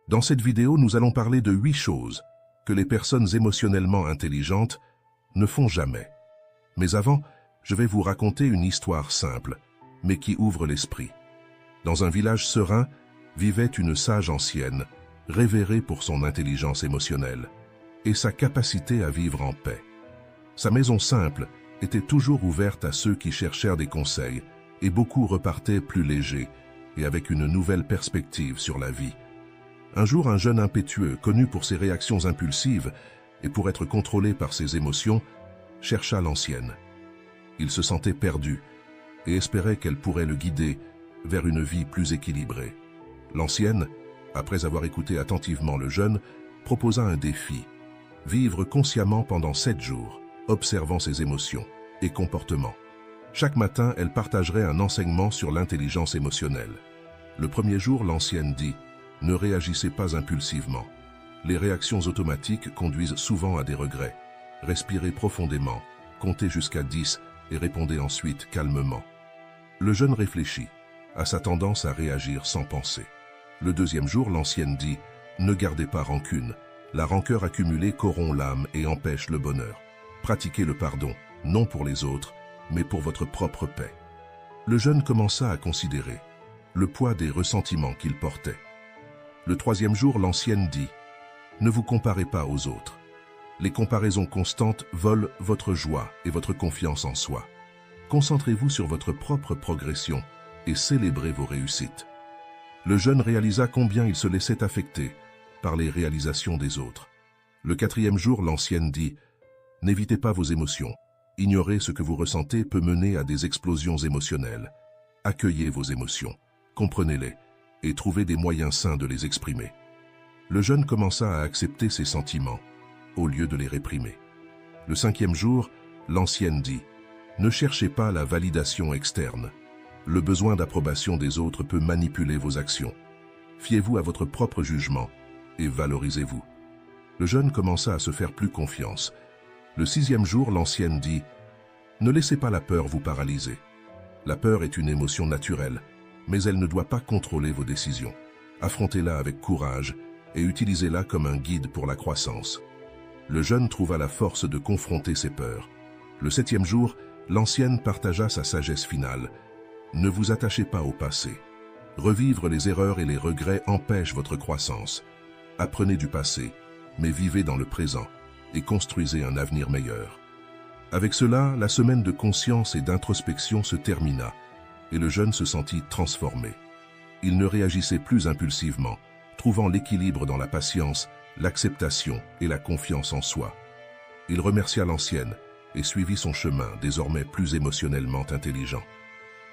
Dans cette vidéo, nous allons parler de 8 choses que les personnes émotionnellement intelligentes ne font jamais. Mais avant, je vais vous raconter une histoire simple, mais qui ouvre l'esprit. Dans un village serein, vivait une sage ancienne, révérée pour son intelligence émotionnelle et sa capacité à vivre en paix. Sa maison simple était toujours ouverte à ceux qui cherchèrent des conseils, et beaucoup repartaient plus légers et avec une nouvelle perspective sur la vie. Un jour, un jeune impétueux, connu pour ses réactions impulsives et pour être contrôlé par ses émotions, chercha l'ancienne. Il se sentait perdu et espérait qu'elle pourrait le guider vers une vie plus équilibrée. L'ancienne, après avoir écouté attentivement le jeune, proposa un défi: vivre consciemment pendant 7 jours, observant ses émotions et comportements. Chaque matin, elle partagerait un enseignement sur l'intelligence émotionnelle. Le premier jour, l'ancienne dit: ne réagissez pas impulsivement. Les réactions automatiques conduisent souvent à des regrets. Respirez profondément, comptez jusqu'à 10 et répondez ensuite calmement. Le jeune réfléchit à sa tendance à réagir sans penser. Le deuxième jour, l'ancienne dit: ne gardez pas rancune. La rancœur accumulée corrompt l'âme et empêche le bonheur. Pratiquez le pardon, non pour les autres, mais pour votre propre paix. Le jeune commença à considérer le poids des ressentiments qu'il portait. Le troisième jour, l'ancienne dit: ne vous comparez pas aux autres. Les comparaisons constantes volent votre joie et votre confiance en soi. Concentrez-vous sur votre propre progression et célébrez vos réussites. Le jeune réalisa combien il se laissait affecter par les réalisations des autres. Le quatrième jour, l'ancienne dit: n'évitez pas vos émotions. Ignorer ce que vous ressentez peut mener à des explosions émotionnelles. Accueillez vos émotions, comprenez-les et trouvez des moyens sains de les exprimer. Le jeune commença à accepter ses sentiments au lieu de les réprimer. Le cinquième jour, l'ancienne dit: ne cherchez pas la validation externe. Le besoin d'approbation des autres peut manipuler vos actions. Fiez-vous à votre propre jugement et valorisez-vous. Le jeune commença à se faire plus confiance. Le sixième jour, l'ancienne dit: ne laissez pas la peur vous paralyser. La peur est une émotion naturelle, mais elle ne doit pas contrôler vos décisions. Affrontez-la avec courage et utilisez-la comme un guide pour la croissance. Le jeune trouva la force de confronter ses peurs. Le septième jour, l'ancienne partagea sa sagesse finale: ne vous attachez pas au passé. Revivre les erreurs et les regrets empêche votre croissance. Apprenez du passé, mais vivez dans le présent et construisez un avenir meilleur. Avec cela, la semaine de conscience et d'introspection se termina et le jeune se sentit transformé. Il ne réagissait plus impulsivement, trouvant l'équilibre dans la patience, l'acceptation et la confiance en soi. Il remercia l'ancienne et suivit son chemin, désormais plus émotionnellement intelligent.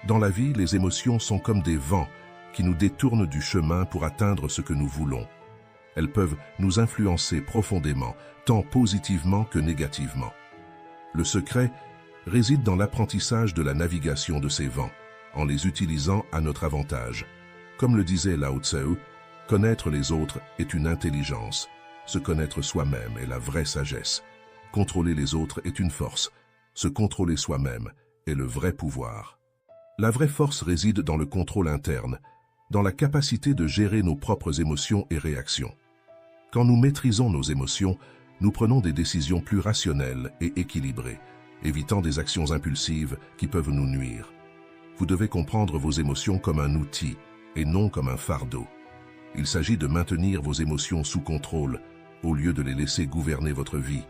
Dans la vie, les émotions sont comme des vents qui nous détournent du chemin pour atteindre ce que nous voulons. Elles peuvent nous influencer profondément, tant positivement que négativement. Le secret réside dans l'apprentissage de la navigation de ces vents, en les utilisant à notre avantage. Comme le disait Lao Tzu, connaître les autres est une intelligence. Se connaître soi-même est la vraie sagesse. Contrôler les autres est une force. Se contrôler soi-même est le vrai pouvoir. La vraie force réside dans le contrôle interne, dans la capacité de gérer nos propres émotions et réactions. Quand nous maîtrisons nos émotions, nous prenons des décisions plus rationnelles et équilibrées, évitant des actions impulsives qui peuvent nous nuire. Vous devez comprendre vos émotions comme un outil et non comme un fardeau. Il s'agit de maintenir vos émotions sous contrôle au lieu de les laisser gouverner votre vie.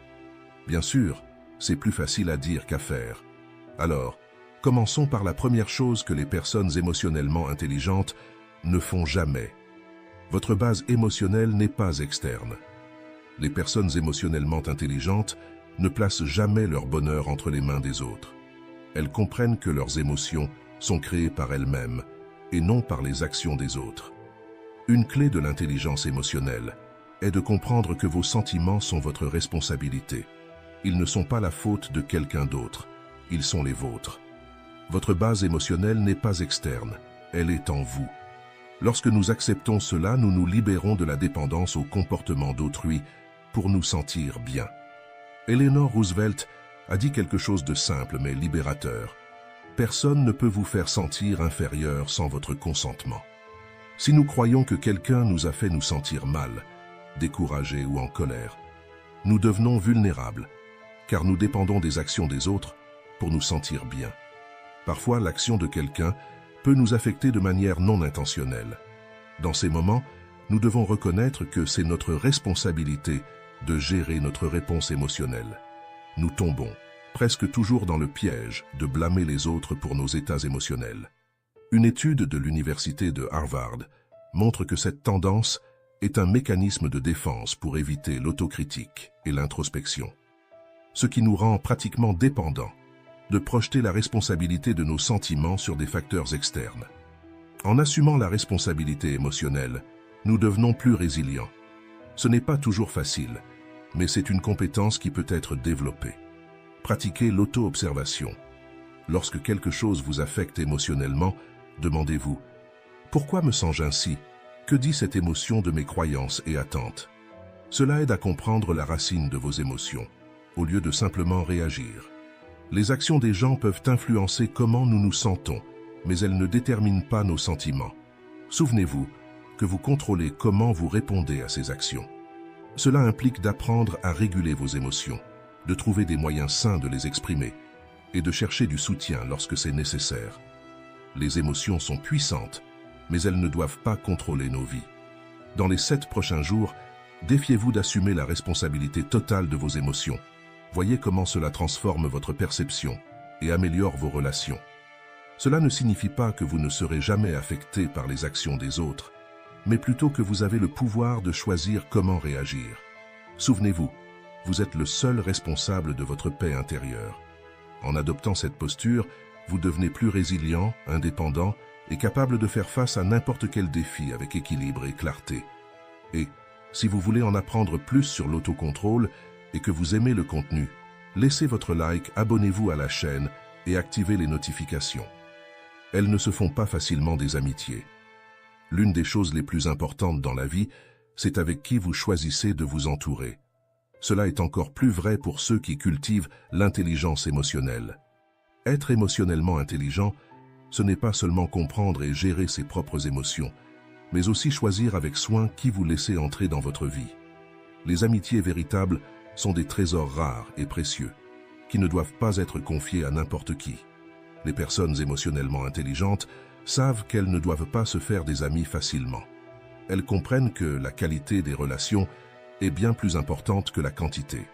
Bien sûr, c'est plus facile à dire qu'à faire. Alors, commençons par la première chose que les personnes émotionnellement intelligentes ne font jamais. Votre base émotionnelle n'est pas externe. Les personnes émotionnellement intelligentes ne placent jamais leur bonheur entre les mains des autres. Elles comprennent que leurs émotions sont créées par elles-mêmes et non par les actions des autres. Une clé de l'intelligence émotionnelle est de comprendre que vos sentiments sont votre responsabilité. Ils ne sont pas la faute de quelqu'un d'autre, ils sont les vôtres. Votre base émotionnelle n'est pas externe, elle est en vous. Lorsque nous acceptons cela, nous nous libérons de la dépendance au comportement d'autrui pour nous sentir bien. Eleanor Roosevelt a dit quelque chose de simple mais libérateur. Personne ne peut vous faire sentir inférieur sans votre consentement. Si nous croyons que quelqu'un nous a fait nous sentir mal, découragés ou en colère, nous devenons vulnérables, car nous dépendons des actions des autres pour nous sentir bien. Parfois, l'action de quelqu'un peut nous affecter de manière non intentionnelle. Dans ces moments, nous devons reconnaître que c'est notre responsabilité de gérer notre réponse émotionnelle. Nous tombons presque toujours dans le piège de blâmer les autres pour nos états émotionnels. Une étude de l'université de Harvard montre que cette tendance est un mécanisme de défense pour éviter l'autocritique et l'introspection, ce qui nous rend pratiquement dépendants de projeter la responsabilité de nos sentiments sur des facteurs externes. En assumant la responsabilité émotionnelle, nous devenons plus résilients. Ce n'est pas toujours facile, mais c'est une compétence qui peut être développée. Pratiquez l'auto-observation. Lorsque quelque chose vous affecte émotionnellement, demandez-vous « Pourquoi me sens-je ainsi ? Que dit cette émotion de mes croyances et attentes ?» Cela aide à comprendre la racine de vos émotions, au lieu de simplement réagir. Les actions des gens peuvent influencer comment nous nous sentons, mais elles ne déterminent pas nos sentiments. Souvenez-vous que vous contrôlez comment vous répondez à ces actions. Cela implique d'apprendre à réguler vos émotions, de trouver des moyens sains de les exprimer et de chercher du soutien lorsque c'est nécessaire. Les émotions sont puissantes, mais elles ne doivent pas contrôler nos vies. Dans les 7 prochains jours, défiez-vous d'assumer la responsabilité totale de vos émotions. Voyez comment cela transforme votre perception et améliore vos relations. Cela ne signifie pas que vous ne serez jamais affecté par les actions des autres, mais plutôt que vous avez le pouvoir de choisir comment réagir. Souvenez-vous, vous êtes le seul responsable de votre paix intérieure. En adoptant cette posture, vous devenez plus résilient, indépendant et capable de faire face à n'importe quel défi avec équilibre et clarté. Et, si vous voulez en apprendre plus sur l'autocontrôle et que vous aimez le contenu, laissez votre like, abonnez-vous à la chaîne et activez les notifications. Elles ne se font pas facilement des amitiés. L'une des choses les plus importantes dans la vie, c'est avec qui vous choisissez de vous entourer. Cela est encore plus vrai pour ceux qui cultivent l'intelligence émotionnelle. Être émotionnellement intelligent, ce n'est pas seulement comprendre et gérer ses propres émotions, mais aussi choisir avec soin qui vous laissez entrer dans votre vie. Les amitiés véritables sont des trésors rares et précieux, qui ne doivent pas être confiés à n'importe qui. Les personnes émotionnellement intelligentes savent qu'elles ne doivent pas se faire des amis facilement. Elles comprennent que la qualité des relations est bien plus importante que la quantité.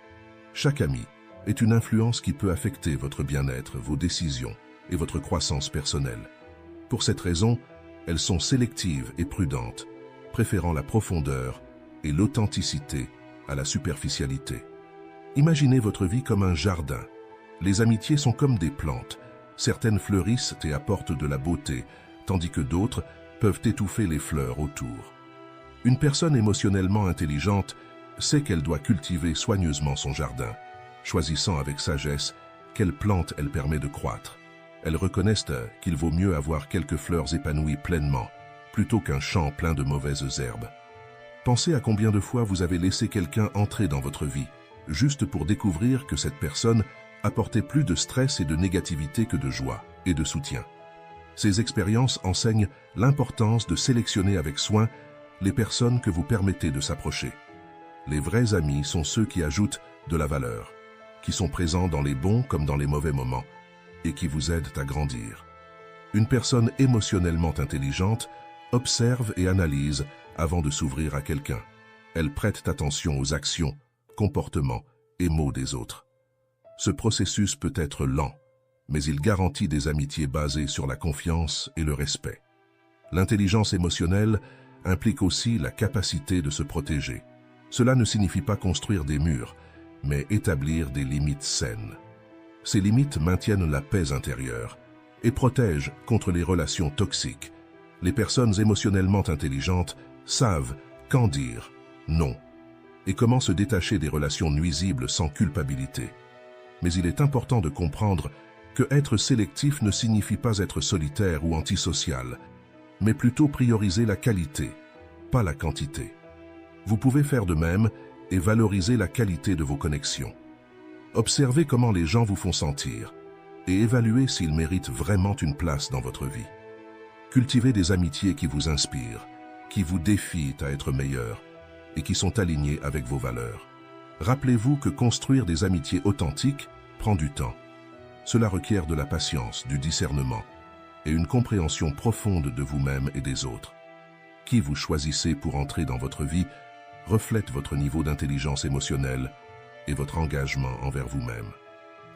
Chaque ami est une influence qui peut affecter votre bien-être, vos décisions et votre croissance personnelle. Pour cette raison, elles sont sélectives et prudentes, préférant la profondeur et l'authenticité à la superficialité. Imaginez votre vie comme un jardin. Les amitiés sont comme des plantes. Certaines fleurissent et apportent de la beauté, tandis que d'autres peuvent étouffer les fleurs autour. Une personne émotionnellement intelligente sait qu'elle doit cultiver soigneusement son jardin, choisissant avec sagesse quelle plante elle permet de croître. Elles reconnaissent qu'il vaut mieux avoir quelques fleurs épanouies pleinement, plutôt qu'un champ plein de mauvaises herbes. Pensez à combien de fois vous avez laissé quelqu'un entrer dans votre vie, juste pour découvrir que cette personne apportait plus de stress et de négativité que de joie et de soutien. Ces expériences enseignent l'importance de sélectionner avec soin les personnes que vous permettez de s'approcher. Les vrais amis sont ceux qui ajoutent de la valeur, qui sont présents dans les bons comme dans les mauvais moments, et qui vous aident à grandir. Une personne émotionnellement intelligente observe et analyse avant de s'ouvrir à quelqu'un. Elle prête attention aux actions, comportements et mots des autres. Ce processus peut être lent, mais il garantit des amitiés basées sur la confiance et le respect. L'intelligence émotionnelle implique aussi la capacité de se protéger. Cela ne signifie pas construire des murs, mais établir des limites saines. Ces limites maintiennent la paix intérieure et protègent contre les relations toxiques. Les personnes émotionnellement intelligentes savent quand dire non et comment se détacher des relations nuisibles sans culpabilité. Mais il est important de comprendre que être sélectif ne signifie pas être solitaire ou antisocial, mais plutôt prioriser la qualité, pas la quantité. Vous pouvez faire de même et valoriser la qualité de vos connexions. Observez comment les gens vous font sentir et évaluez s'ils méritent vraiment une place dans votre vie. Cultivez des amitiés qui vous inspirent, qui vous défient à être meilleur et qui sont alignés avec vos valeurs. Rappelez-vous que construire des amitiés authentiques prend du temps. Cela requiert de la patience, du discernement et une compréhension profonde de vous-même et des autres. Qui vous choisissez pour entrer dans votre vie reflète votre niveau d'intelligence émotionnelle et votre engagement envers vous-même.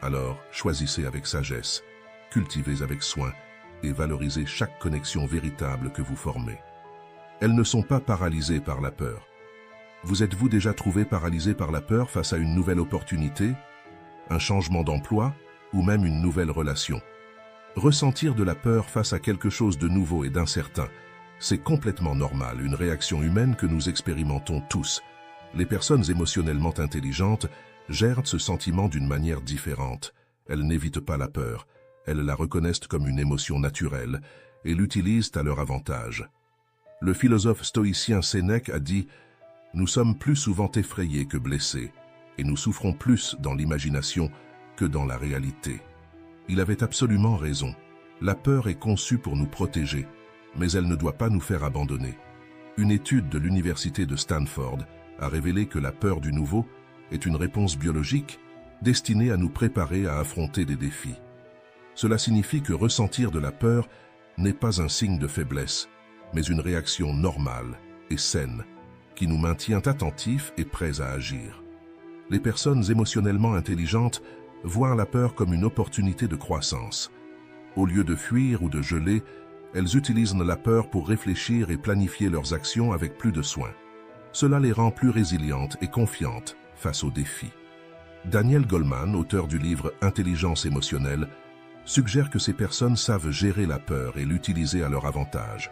Alors, choisissez avec sagesse, cultivez avec soin et valorisez chaque connexion véritable que vous formez. Elles ne sont pas paralysées par la peur. Vous êtes-vous déjà trouvé paralysé par la peur face à une nouvelle opportunité, un changement d'emploi ou même une nouvelle relation? Ressentir de la peur face à quelque chose de nouveau et d'incertain, c'est complètement normal, une réaction humaine que nous expérimentons tous. Les personnes émotionnellement intelligentes gèrent ce sentiment d'une manière différente. Elles n'évitent pas la peur, elles la reconnaissent comme une émotion naturelle et l'utilisent à leur avantage. Le philosophe stoïcien Sénèque a dit « Nous sommes plus souvent effrayés que blessés, et nous souffrons plus dans l'imagination que dans la réalité. » Il avait absolument raison. La peur est conçue pour nous protéger, mais elle ne doit pas nous faire abandonner. Une étude de l'université de Stanford a révélé que la peur du nouveau est une réponse biologique destinée à nous préparer à affronter des défis. Cela signifie que ressentir de la peur n'est pas un signe de faiblesse, mais une réaction normale et saine qui nous maintient attentifs et prêts à agir. Les personnes émotionnellement intelligentes voient la peur comme une opportunité de croissance. Au lieu de fuir ou de geler, elles utilisent la peur pour réfléchir et planifier leurs actions avec plus de soin. Cela les rend plus résilientes et confiantes face aux défis. Daniel Goleman, auteur du livre Intelligence émotionnelle, suggère que ces personnes savent gérer la peur et l'utiliser à leur avantage.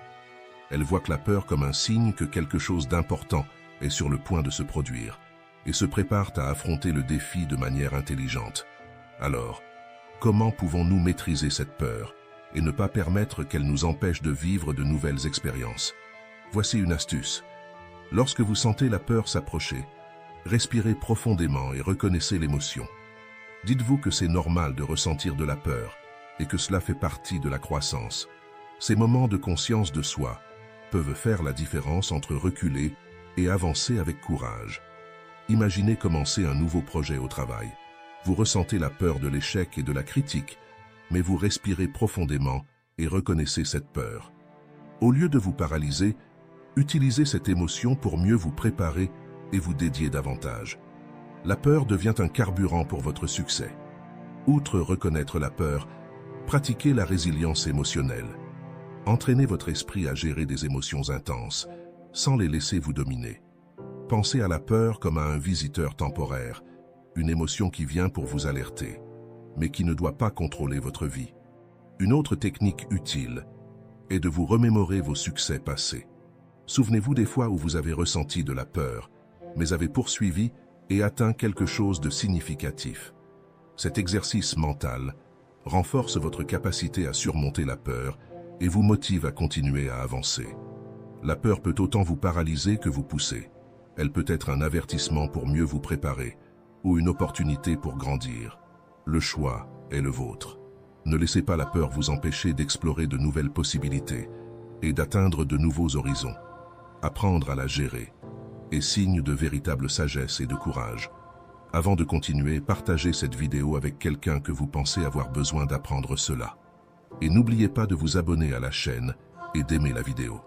Elles voient la peur comme un signe que quelque chose d'important est sur le point de se produire et se préparent à affronter le défi de manière intelligente. Alors, comment pouvons-nous maîtriser cette peur et ne pas permettre qu'elle nous empêche de vivre de nouvelles expériences? Voici une astuce. Lorsque vous sentez la peur s'approcher, respirez profondément et reconnaissez l'émotion. Dites-vous que c'est normal de ressentir de la peur et que cela fait partie de la croissance. Ces moments de conscience de soi peuvent faire la différence entre reculer et avancer avec courage. Imaginez commencer un nouveau projet au travail. Vous ressentez la peur de l'échec et de la critique, mais vous respirez profondément et reconnaissez cette peur. Au lieu de vous paralyser, utilisez cette émotion pour mieux vous préparer et vous dédier davantage. La peur devient un carburant pour votre succès. Outre reconnaître la peur, pratiquez la résilience émotionnelle. Entraînez votre esprit à gérer des émotions intenses, sans les laisser vous dominer. Pensez à la peur comme à un visiteur temporaire, une émotion qui vient pour vous alerter, mais qui ne doit pas contrôler votre vie. Une autre technique utile est de vous remémorer vos succès passés. Souvenez-vous des fois où vous avez ressenti de la peur, mais avez poursuivi et atteint quelque chose de significatif. Cet exercice mental renforce votre capacité à surmonter la peur et vous motive à continuer à avancer. La peur peut autant vous paralyser que vous pousser. Elle peut être un avertissement pour mieux vous préparer ou une opportunité pour grandir. Le choix est le vôtre. Ne laissez pas la peur vous empêcher d'explorer de nouvelles possibilités et d'atteindre de nouveaux horizons. Apprendre à la gérer est signe de véritable sagesse et de courage. Avant de continuer, partagez cette vidéo avec quelqu'un que vous pensez avoir besoin d'apprendre cela. Et n'oubliez pas de vous abonner à la chaîne et d'aimer la vidéo.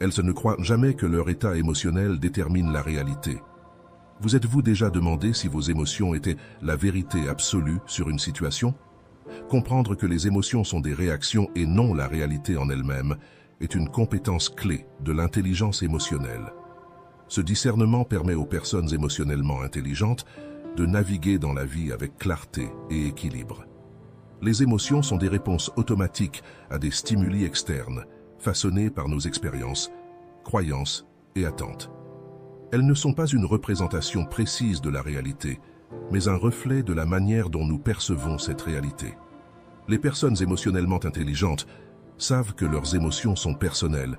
Elles ne croient jamais que leur état émotionnel détermine la réalité. Vous êtes-vous déjà demandé si vos émotions étaient la vérité absolue sur une situation? Comprendre que les émotions sont des réactions et non la réalité en elle-même est une compétence clé de l'intelligence émotionnelle. Ce discernement permet aux personnes émotionnellement intelligentes de naviguer dans la vie avec clarté et équilibre. Les émotions sont des réponses automatiques à des stimuli externes, façonnés par nos expériences, croyances et attentes. Elles ne sont pas une représentation précise de la réalité, mais un reflet de la manière dont nous percevons cette réalité. Les personnes émotionnellement intelligentes savent que leurs émotions sont personnelles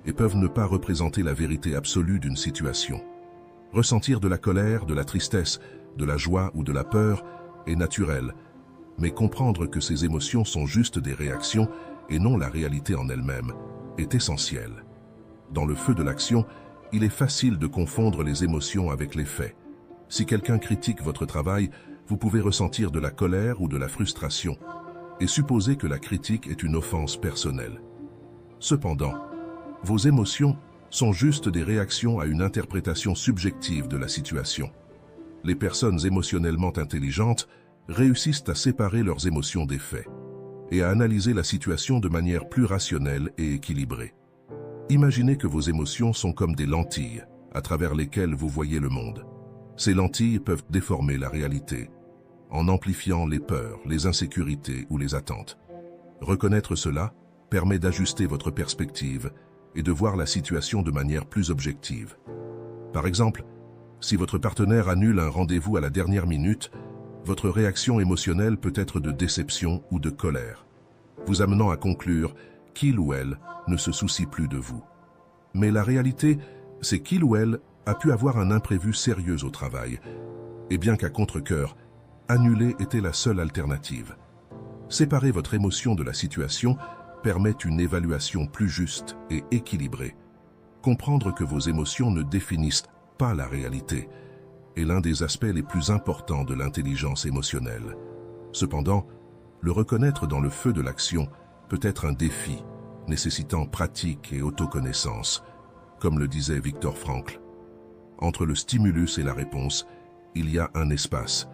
et peuvent ne pas représenter la vérité absolue d'une situation. Ressentir de la colère, de la tristesse, de la joie ou de la peur est naturel, mais comprendre que ces émotions sont juste des réactions et non la réalité en elle-même est essentiel. Dans le feu de l'action, il est facile de confondre les émotions avec les faits. Si quelqu'un critique votre travail, vous pouvez ressentir de la colère ou de la frustration et supposer que la critique est une offense personnelle. Cependant, vos émotions sont juste des réactions à une interprétation subjective de la situation. Les personnes émotionnellement intelligentes réussissent à séparer leurs émotions des faits et à analyser la situation de manière plus rationnelle et équilibrée. Imaginez que vos émotions sont comme des lentilles à travers lesquelles vous voyez le monde. Ces lentilles peuvent déformer la réalité en amplifiant les peurs, les insécurités ou les attentes. Reconnaître cela permet d'ajuster votre perspective et de voir la situation de manière plus objective. Par exemple, si votre partenaire annule un rendez-vous à la dernière minute, votre réaction émotionnelle peut être de déception ou de colère, vous amenant à conclure qu'il ou elle ne se soucie plus de vous. Mais la réalité, c'est qu'il ou elle a pu avoir un imprévu sérieux au travail, et bien qu'à contre-cœur, annuler était la seule alternative. Séparer votre émotion de la situation permet une évaluation plus juste et équilibrée. Comprendre que vos émotions ne définissent pas la réalité est l'un des aspects les plus importants de l'intelligence émotionnelle. Cependant, le reconnaître dans le feu de l'action peut être un défi, nécessitant pratique et autoconnaissance, comme le disait Viktor Frankl. Entre le stimulus et la réponse, il y a un espace.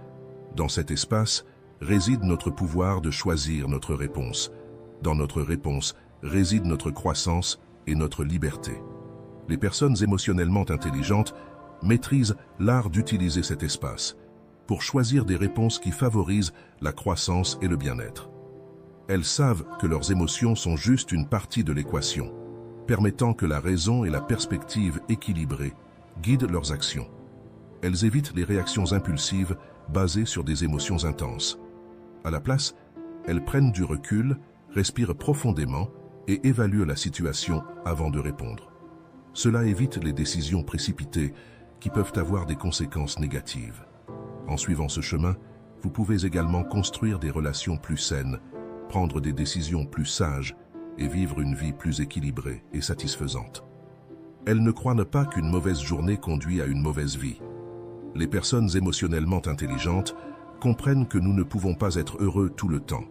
Dans cet espace réside notre pouvoir de choisir notre réponse. Dans notre réponse réside notre croissance et notre liberté. Les personnes émotionnellement intelligentes maîtrisent l'art d'utiliser cet espace pour choisir des réponses qui favorisent la croissance et le bien-être. Elles savent que leurs émotions sont juste une partie de l'équation, permettant que la raison et la perspective équilibrée guident leurs actions. Elles évitent les réactions impulsives basées sur des émotions intenses. À la place, elles prennent du recul, respirent profondément et évaluent la situation avant de répondre. Cela évite les décisions précipitées qui peuvent avoir des conséquences négatives. En suivant ce chemin, vous pouvez également construire des relations plus saines, prendre des décisions plus sages et vivre une vie plus équilibrée et satisfaisante. Elles ne croient pas qu'une mauvaise journée conduit à une mauvaise vie. Les personnes émotionnellement intelligentes comprennent que nous ne pouvons pas être heureux tout le temps.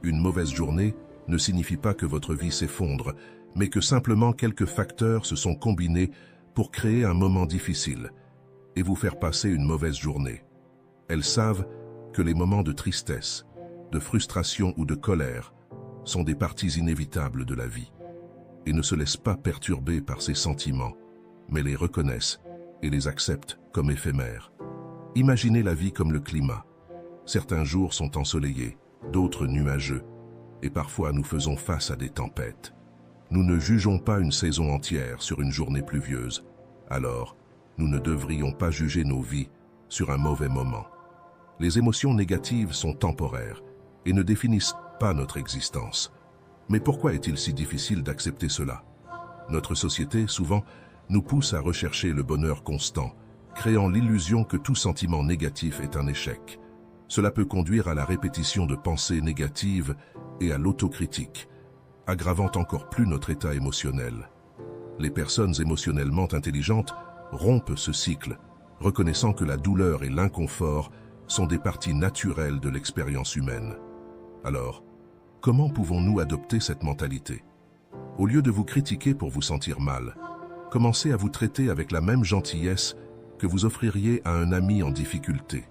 Une mauvaise journée ne signifie pas que votre vie s'effondre, mais que simplement quelques facteurs se sont combinés pour créer un moment difficile et vous faire passer une mauvaise journée. Elles savent que les moments de tristesse, de frustration ou de colère sont des parties inévitables de la vie et ne se laissent pas perturber par ces sentiments, mais les reconnaissent et les acceptent comme éphémères. Imaginez la vie comme le climat. Certains jours sont ensoleillés, d'autres nuageux, et parfois nous faisons face à des tempêtes. Nous ne jugeons pas une saison entière sur une journée pluvieuse. Alors, nous ne devrions pas juger nos vies sur un mauvais moment. Les émotions négatives sont temporaires et ne définissent pas notre existence. Mais pourquoi est-il si difficile d'accepter cela? Notre société, souvent, nous pousse à rechercher le bonheur constant, créant l'illusion que tout sentiment négatif est un échec. Cela peut conduire à la répétition de pensées négatives et à l'autocritique, aggravant encore plus notre état émotionnel. Les personnes émotionnellement intelligentes rompent ce cycle, reconnaissant que la douleur et l'inconfort sont des parties naturelles de l'expérience humaine. Alors, comment pouvons-nous adopter cette mentalité? Au lieu de vous critiquer pour vous sentir mal, commencez à vous traiter avec la même gentillesse que vous offririez à un ami en difficulté.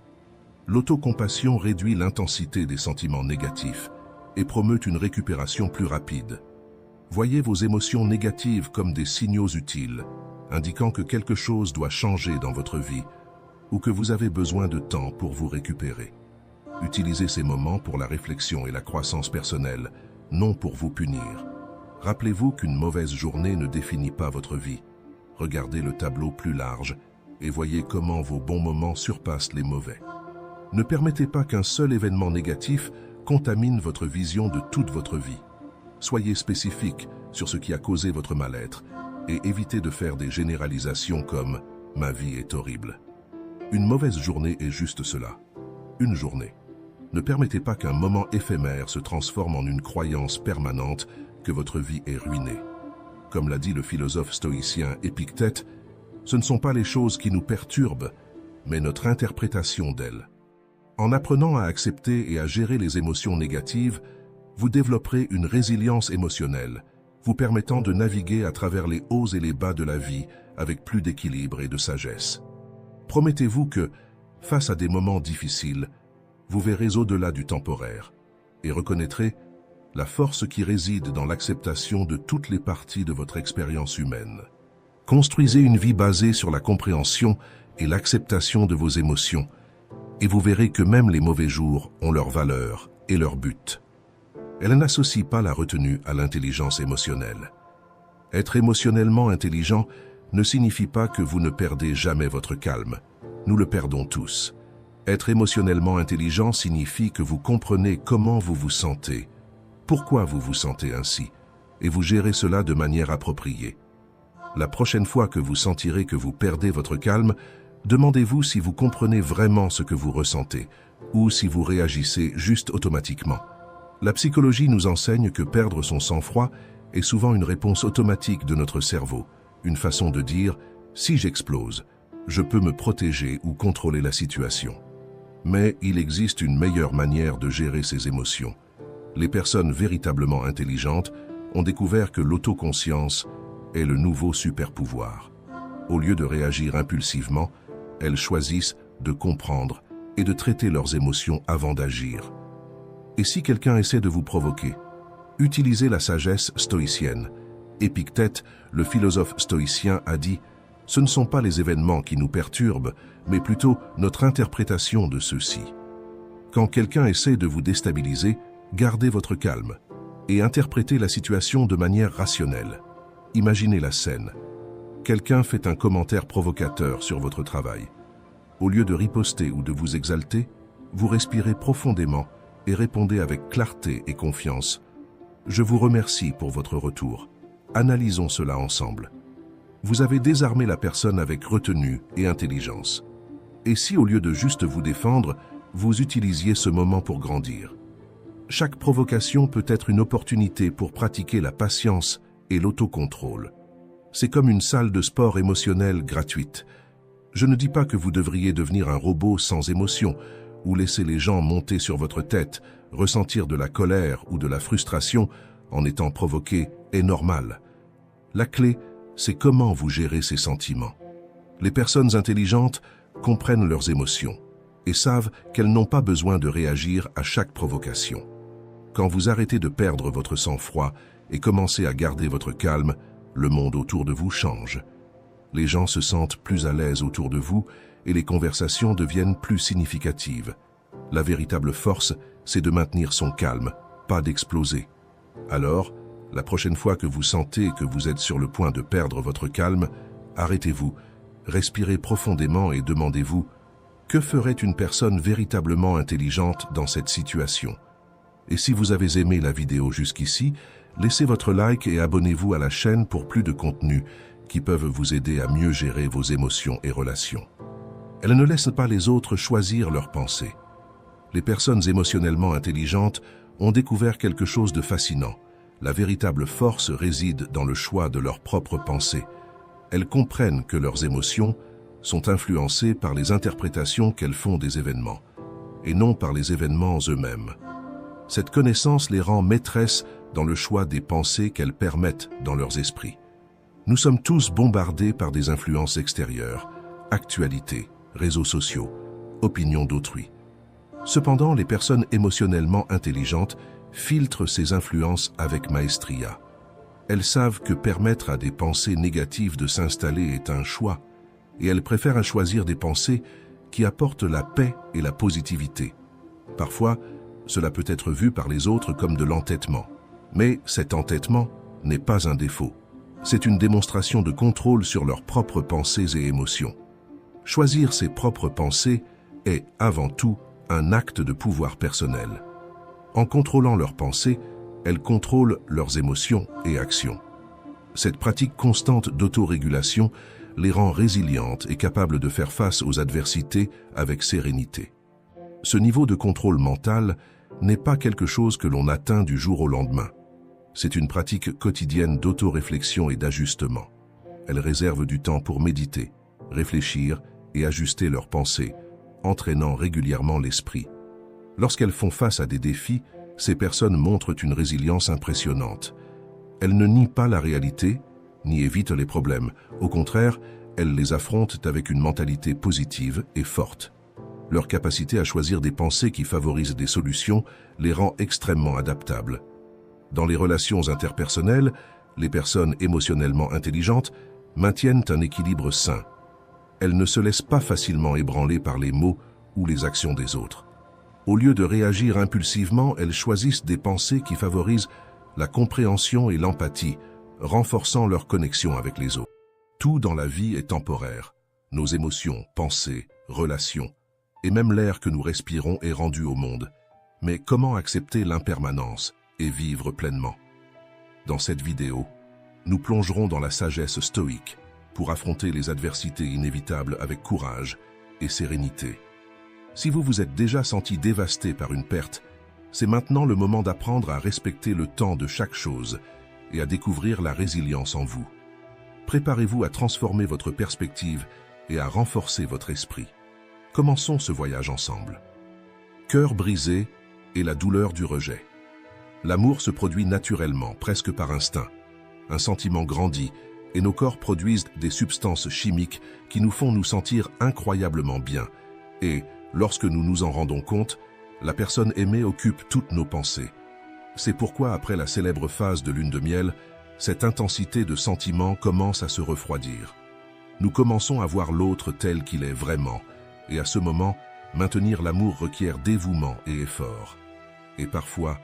L'autocompassion réduit l'intensité des sentiments négatifs et promeut une récupération plus rapide. Voyez vos émotions négatives comme des signaux utiles, indiquant que quelque chose doit changer dans votre vie ou que vous avez besoin de temps pour vous récupérer. Utilisez ces moments pour la réflexion et la croissance personnelle, non pour vous punir. Rappelez-vous qu'une mauvaise journée ne définit pas votre vie. Regardez le tableau plus large et voyez comment vos bons moments surpassent les mauvais. Ne permettez pas qu'un seul événement négatif contamine votre vision de toute votre vie. Soyez spécifique sur ce qui a causé votre mal-être et évitez de faire des généralisations comme « ma vie est horrible ». Une mauvaise journée est juste cela, une journée. Ne permettez pas qu'un moment éphémère se transforme en une croyance permanente que votre vie est ruinée. comme l'a dit le philosophe stoïcien Épictète, ce ne sont pas les choses qui nous perturbent, mais notre interprétation d'elles. En apprenant à accepter et à gérer les émotions négatives, vous développerez une résilience émotionnelle, vous permettant de naviguer à travers les hauts et les bas de la vie avec plus d'équilibre et de sagesse. Promettez-vous que, face à des moments difficiles, vous verrez au-delà du temporaire et reconnaîtrez la force qui réside dans l'acceptation de toutes les parties de votre expérience humaine. Construisez une vie basée sur la compréhension et l'acceptation de vos émotions, et vous verrez que même les mauvais jours ont leur valeur et leur but. Elle n'associe pas la retenue à l'intelligence émotionnelle. Être émotionnellement intelligent ne signifie pas que vous ne perdez jamais votre calme. Nous le perdons tous. Être émotionnellement intelligent signifie que vous comprenez comment vous vous sentez, pourquoi vous vous sentez ainsi, et vous gérez cela de manière appropriée. La prochaine fois que vous sentirez que vous perdez votre calme, demandez-vous si vous comprenez vraiment ce que vous ressentez, ou si vous réagissez juste automatiquement. La psychologie nous enseigne que perdre son sang-froid est souvent une réponse automatique de notre cerveau, une façon de dire « si j'explose, je peux me protéger ou contrôler la situation ». Mais il existe une meilleure manière de gérer ses émotions. Les personnes véritablement intelligentes ont découvert que l'autoconscience est le nouveau super-pouvoir. Au lieu de réagir impulsivement, elles choisissent de comprendre et de traiter leurs émotions avant d'agir. Et si quelqu'un essaie de vous provoquer, utilisez la sagesse stoïcienne. Épictète, le philosophe stoïcien, a dit « Ce ne sont pas les événements qui nous perturbent, mais plutôt notre interprétation de ceux-ci. » Quand quelqu'un essaie de vous déstabiliser, gardez votre calme et interprétez la situation de manière rationnelle. Imaginez la scène. Quelqu'un fait un commentaire provocateur sur votre travail. Au lieu de riposter ou de vous exalter, vous respirez profondément et répondez avec clarté et confiance. Je vous remercie pour votre retour. Analysons cela ensemble. Vous avez désarmé la personne avec retenue et intelligence. Et si au lieu de juste vous défendre, vous utilisiez ce moment pour grandir? Chaque provocation peut être une opportunité pour pratiquer la patience et l'autocontrôle. C'est comme une salle de sport émotionnelle gratuite. Je ne dis pas que vous devriez devenir un robot sans émotion, ou laisser les gens monter sur votre tête, ressentir de la colère ou de la frustration en étant provoqué est normal. La clé, c'est comment vous gérez ces sentiments. Les personnes intelligentes comprennent leurs émotions et savent qu'elles n'ont pas besoin de réagir à chaque provocation. Quand vous arrêtez de perdre votre sang-froid et commencez à garder votre calme, le monde autour de vous change. Les gens se sentent plus à l'aise autour de vous et les conversations deviennent plus significatives. La véritable force, c'est de maintenir son calme, pas d'exploser. Alors, la prochaine fois que vous sentez que vous êtes sur le point de perdre votre calme, arrêtez-vous, respirez profondément et demandez-vous « Que ferait une personne véritablement intelligente dans cette situation ?» Et si vous avez aimé la vidéo jusqu'ici, laissez votre like et abonnez-vous à la chaîne pour plus de contenus qui peuvent vous aider à mieux gérer vos émotions et relations. Elles ne laissent pas les autres choisir leurs pensées. Les personnes émotionnellement intelligentes ont découvert quelque chose de fascinant. La véritable force réside dans le choix de leurs propres pensées. Elles comprennent que leurs émotions sont influencées par les interprétations qu'elles font des événements, et non par les événements eux-mêmes. Cette connaissance les rend maîtresses dans le choix des pensées qu'elles permettent dans leurs esprits. Nous sommes tous bombardés par des influences extérieures, actualités, réseaux sociaux, opinions d'autrui. Cependant, les personnes émotionnellement intelligentes filtrent ces influences avec maestria. Elles savent que permettre à des pensées négatives de s'installer est un choix, et elles préfèrent choisir des pensées qui apportent la paix et la positivité. Parfois, cela peut être vu par les autres comme de l'entêtement. Mais cet entêtement n'est pas un défaut. C'est une démonstration de contrôle sur leurs propres pensées et émotions. Choisir ses propres pensées est, avant tout, un acte de pouvoir personnel. En contrôlant leurs pensées, elles contrôlent leurs émotions et actions. Cette pratique constante d'autorégulation les rend résilientes et capables de faire face aux adversités avec sérénité. Ce niveau de contrôle mental n'est pas quelque chose que l'on atteint du jour au lendemain. C'est une pratique quotidienne d'auto-réflexion et d'ajustement. Elles réservent du temps pour méditer, réfléchir et ajuster leurs pensées, entraînant régulièrement l'esprit. Lorsqu'elles font face à des défis, ces personnes montrent une résilience impressionnante. Elles ne nient pas la réalité, ni évitent les problèmes. Au contraire, elles les affrontent avec une mentalité positive et forte. Leur capacité à choisir des pensées qui favorisent des solutions les rend extrêmement adaptables. Dans les relations interpersonnelles, les personnes émotionnellement intelligentes maintiennent un équilibre sain. Elles ne se laissent pas facilement ébranler par les mots ou les actions des autres. Au lieu de réagir impulsivement, elles choisissent des pensées qui favorisent la compréhension et l'empathie, renforçant leur connexion avec les autres. Tout dans la vie est temporaire. Nos émotions, pensées, relations, et même l'air que nous respirons est rendu au monde. Mais comment accepter l'impermanence et vivre pleinement? Dans cette vidéo, nous plongerons dans la sagesse stoïque pour affronter les adversités inévitables avec courage et sérénité. Si vous vous êtes déjà senti dévasté par une perte, c'est maintenant le moment d'apprendre à respecter le temps de chaque chose et à découvrir la résilience en vous. Préparez-vous à transformer votre perspective et à renforcer votre esprit. Commençons ce voyage ensemble. Cœur brisé et la douleur du rejet. L'amour se produit naturellement, presque par instinct. Un sentiment grandit et nos corps produisent des substances chimiques qui nous font nous sentir incroyablement bien. Et, lorsque nous nous en rendons compte, la personne aimée occupe toutes nos pensées. C'est pourquoi, après la célèbre phase de lune de miel, cette intensité de sentiment commence à se refroidir. Nous commençons à voir l'autre tel qu'il est vraiment, et à ce moment, maintenir l'amour requiert dévouement et effort. Et parfois,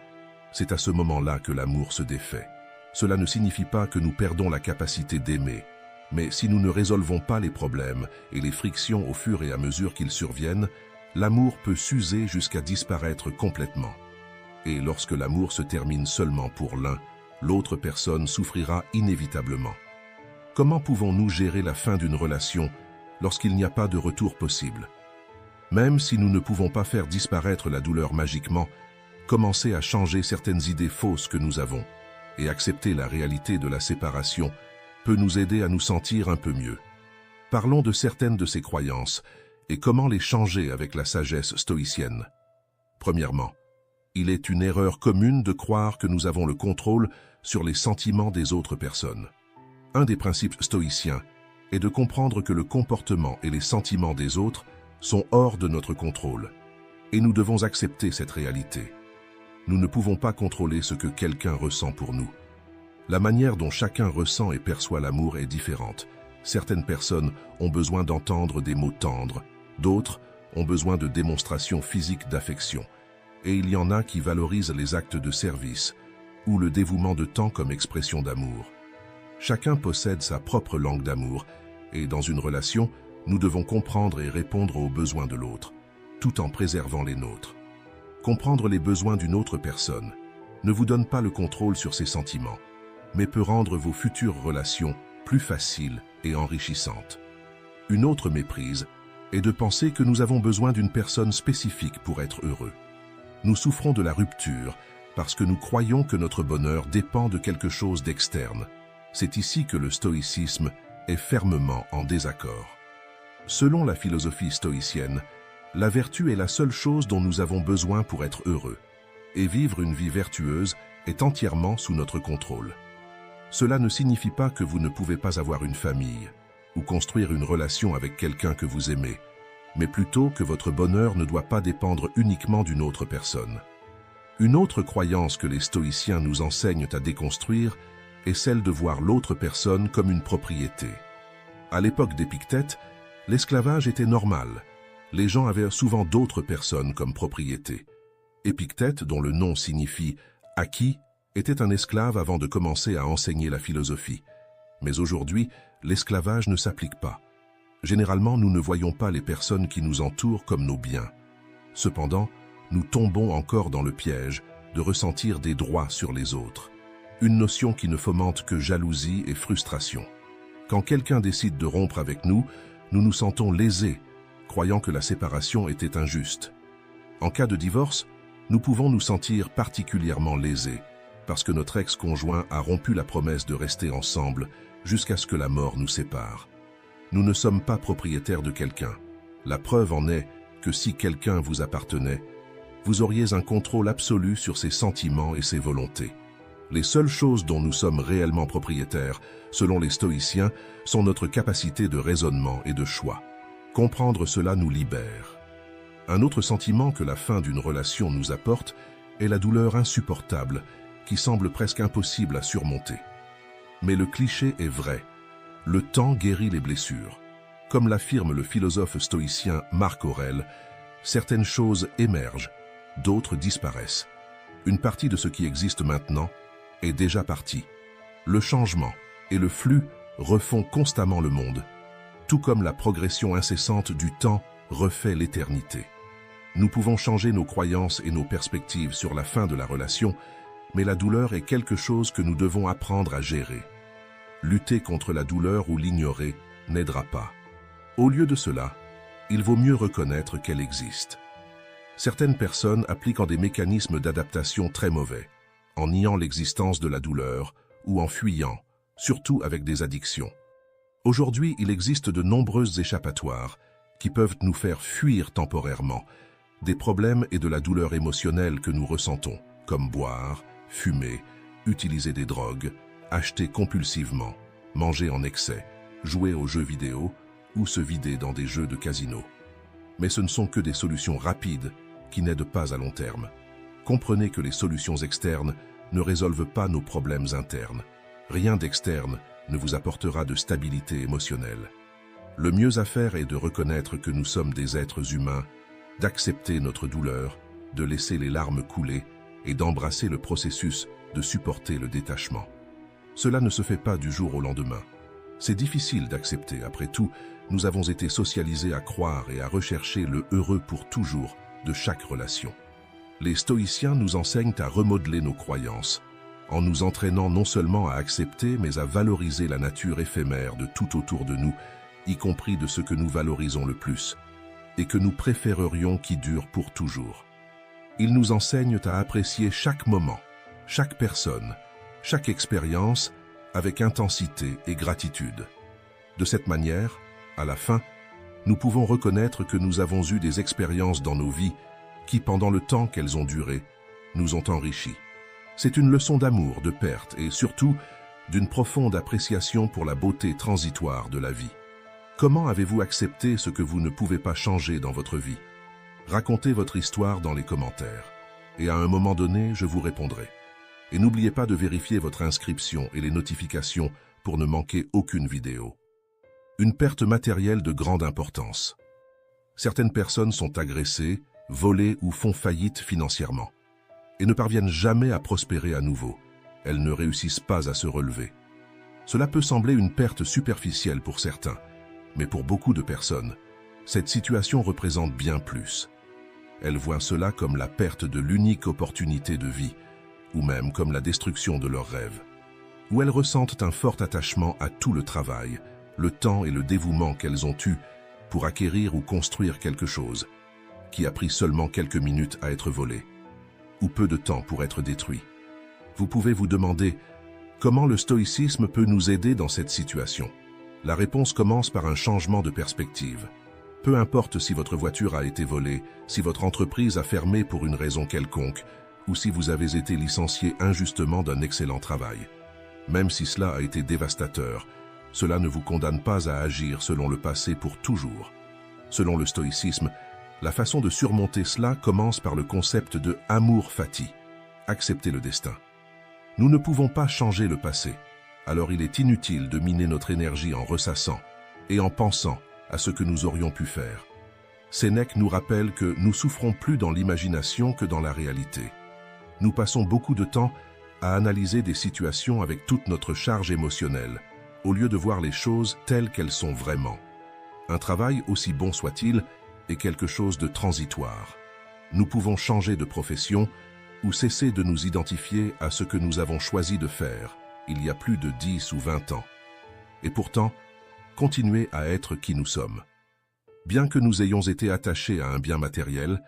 c'est à ce moment-là que l'amour se défait. Cela ne signifie pas que nous perdons la capacité d'aimer, mais si nous ne résolvons pas les problèmes et les frictions au fur et à mesure qu'ils surviennent, l'amour peut s'user jusqu'à disparaître complètement. Et lorsque l'amour se termine seulement pour l'un, l'autre personne souffrira inévitablement. Comment pouvons-nous gérer la fin d'une relation lorsqu'il n'y a pas de retour possible? Même si nous ne pouvons pas faire disparaître la douleur magiquement, commencer à changer certaines idées fausses que nous avons et accepter la réalité de la séparation peut nous aider à nous sentir un peu mieux. Parlons de certaines de ces croyances et comment les changer avec la sagesse stoïcienne. Premièrement, il est une erreur commune de croire que nous avons le contrôle sur les sentiments des autres personnes. Un des principes stoïciens est de comprendre que le comportement et les sentiments des autres sont hors de notre contrôle, et nous devons accepter cette réalité. Nous ne pouvons pas contrôler ce que quelqu'un ressent pour nous. La manière dont chacun ressent et perçoit l'amour est différente. Certaines personnes ont besoin d'entendre des mots tendres, d'autres ont besoin de démonstrations physiques d'affection, et il y en a qui valorisent les actes de service ou le dévouement de temps comme expression d'amour. Chacun possède sa propre langue d'amour, et dans une relation, nous devons comprendre et répondre aux besoins de l'autre, tout en préservant les nôtres. Comprendre les besoins d'une autre personne ne vous donne pas le contrôle sur ses sentiments, mais peut rendre vos futures relations plus faciles et enrichissantes. Une autre méprise est de penser que nous avons besoin d'une personne spécifique pour être heureux. Nous souffrons de la rupture parce que nous croyons que notre bonheur dépend de quelque chose d'externe. C'est ici que le stoïcisme est fermement en désaccord. Selon la philosophie stoïcienne, la vertu est la seule chose dont nous avons besoin pour être heureux, et vivre une vie vertueuse est entièrement sous notre contrôle. Cela ne signifie pas que vous ne pouvez pas avoir une famille ou construire une relation avec quelqu'un que vous aimez, mais plutôt que votre bonheur ne doit pas dépendre uniquement d'une autre personne. Une autre croyance que les stoïciens nous enseignent à déconstruire est celle de voir l'autre personne comme une propriété. À l'époque d'Épictète, l'esclavage était normal. Les gens avaient souvent d'autres personnes comme propriété. Épictète, dont le nom signifie « acquis », était un esclave avant de commencer à enseigner la philosophie. Mais aujourd'hui, l'esclavage ne s'applique pas. Généralement, nous ne voyons pas les personnes qui nous entourent comme nos biens. Cependant, nous tombons encore dans le piège de ressentir des droits sur les autres. Une notion qui ne fomente que jalousie et frustration. Quand quelqu'un décide de rompre avec nous, nous nous sentons lésés, croyant que la séparation était injuste. En cas de divorce, nous pouvons nous sentir particulièrement lésés, parce que notre ex-conjoint a rompu la promesse de rester ensemble jusqu'à ce que la mort nous sépare. Nous ne sommes pas propriétaires de quelqu'un. La preuve en est que si quelqu'un vous appartenait, vous auriez un contrôle absolu sur ses sentiments et ses volontés. Les seules choses dont nous sommes réellement propriétaires, selon les stoïciens, sont notre capacité de raisonnement et de choix. Comprendre cela nous libère. Un autre sentiment que la fin d'une relation nous apporte est la douleur insupportable qui semble presque impossible à surmonter. Mais le cliché est vrai. Le temps guérit les blessures. Comme l'affirme le philosophe stoïcien Marc Aurèle, certaines choses émergent, d'autres disparaissent. Une partie de ce qui existe maintenant est déjà partie. Le changement et le flux refont constamment le monde, tout comme la progression incessante du temps refait l'éternité. Nous pouvons changer nos croyances et nos perspectives sur la fin de la relation, mais la douleur est quelque chose que nous devons apprendre à gérer. Lutter contre la douleur ou l'ignorer n'aidera pas. Au lieu de cela, il vaut mieux reconnaître qu'elle existe. Certaines personnes appliquent des mécanismes d'adaptation très mauvais, en niant l'existence de la douleur ou en fuyant, surtout avec des addictions. Aujourd'hui, il existe de nombreuses échappatoires qui peuvent nous faire fuir temporairement des problèmes et de la douleur émotionnelle que nous ressentons, comme boire, fumer, utiliser des drogues, acheter compulsivement, manger en excès, jouer aux jeux vidéo ou se vider dans des jeux de casino. Mais ce ne sont que des solutions rapides qui n'aident pas à long terme. Comprenez que les solutions externes ne résolvent pas nos problèmes internes. Rien d'externe ne vous apportera de stabilité émotionnelle. Le mieux à faire est de reconnaître que nous sommes des êtres humains, d'accepter notre douleur, de laisser les larmes couler et d'embrasser le processus de supporter le détachement. Cela ne se fait pas du jour au lendemain. C'est difficile d'accepter, après tout, nous avons été socialisés à croire et à rechercher le heureux pour toujours de chaque relation. Les stoïciens nous enseignent à remodeler nos croyances, en nous entraînant non seulement à accepter, mais à valoriser la nature éphémère de tout autour de nous, y compris de ce que nous valorisons le plus, et que nous préférerions qui dure pour toujours. Ils nous enseignent à apprécier chaque moment, chaque personne, chaque expérience avec intensité et gratitude. De cette manière, à la fin, nous pouvons reconnaître que nous avons eu des expériences dans nos vies qui, pendant le temps qu'elles ont duré, nous ont enrichis. C'est une leçon d'amour, de perte et surtout d'une profonde appréciation pour la beauté transitoire de la vie. Comment avez-vous accepté ce que vous ne pouvez pas changer dans votre vie? Racontez votre histoire dans les commentaires. Et à un moment donné, je vous répondrai. Et n'oubliez pas de vérifier votre inscription et les notifications pour ne manquer aucune vidéo. Une perte matérielle de grande importance. Certaines personnes sont agressées, volées ou font faillite financièrement et ne parviennent jamais à prospérer à nouveau. Elles ne réussissent pas à se relever. Cela peut sembler une perte superficielle pour certains, mais pour beaucoup de personnes, cette situation représente bien plus. Elles voient cela comme la perte de l'unique opportunité de vie, ou même comme la destruction de leurs rêves, où elles ressentent un fort attachement à tout le travail, le temps et le dévouement qu'elles ont eu pour acquérir ou construire quelque chose, qui a pris seulement quelques minutes à être volé, ou peu de temps pour être détruit. Vous pouvez vous demander comment le stoïcisme peut nous aider dans cette situation. La réponse commence par un changement de perspective. Peu importe si votre voiture a été volée, si votre entreprise a fermé pour une raison quelconque, ou si vous avez été licencié injustement d'un excellent travail. Même si cela a été dévastateur, cela ne vous condamne pas à agir selon le passé pour toujours. Selon le stoïcisme, la façon de surmonter cela commence par le concept de amour fati, accepter le destin. Nous ne pouvons pas changer le passé, alors il est inutile de miner notre énergie en ressassant et en pensant à ce que nous aurions pu faire. Sénèque nous rappelle que nous souffrons plus dans l'imagination que dans la réalité. Nous passons beaucoup de temps à analyser des situations avec toute notre charge émotionnelle, au lieu de voir les choses telles qu'elles sont vraiment. Un travail, aussi bon soit-il, est quelque chose de transitoire. Nous pouvons changer de profession ou cesser de nous identifier à ce que nous avons choisi de faire il y a plus de 10 ou 20 ans. Et pourtant, continuer à être qui nous sommes. Bien que nous ayons été attachés à un bien matériel,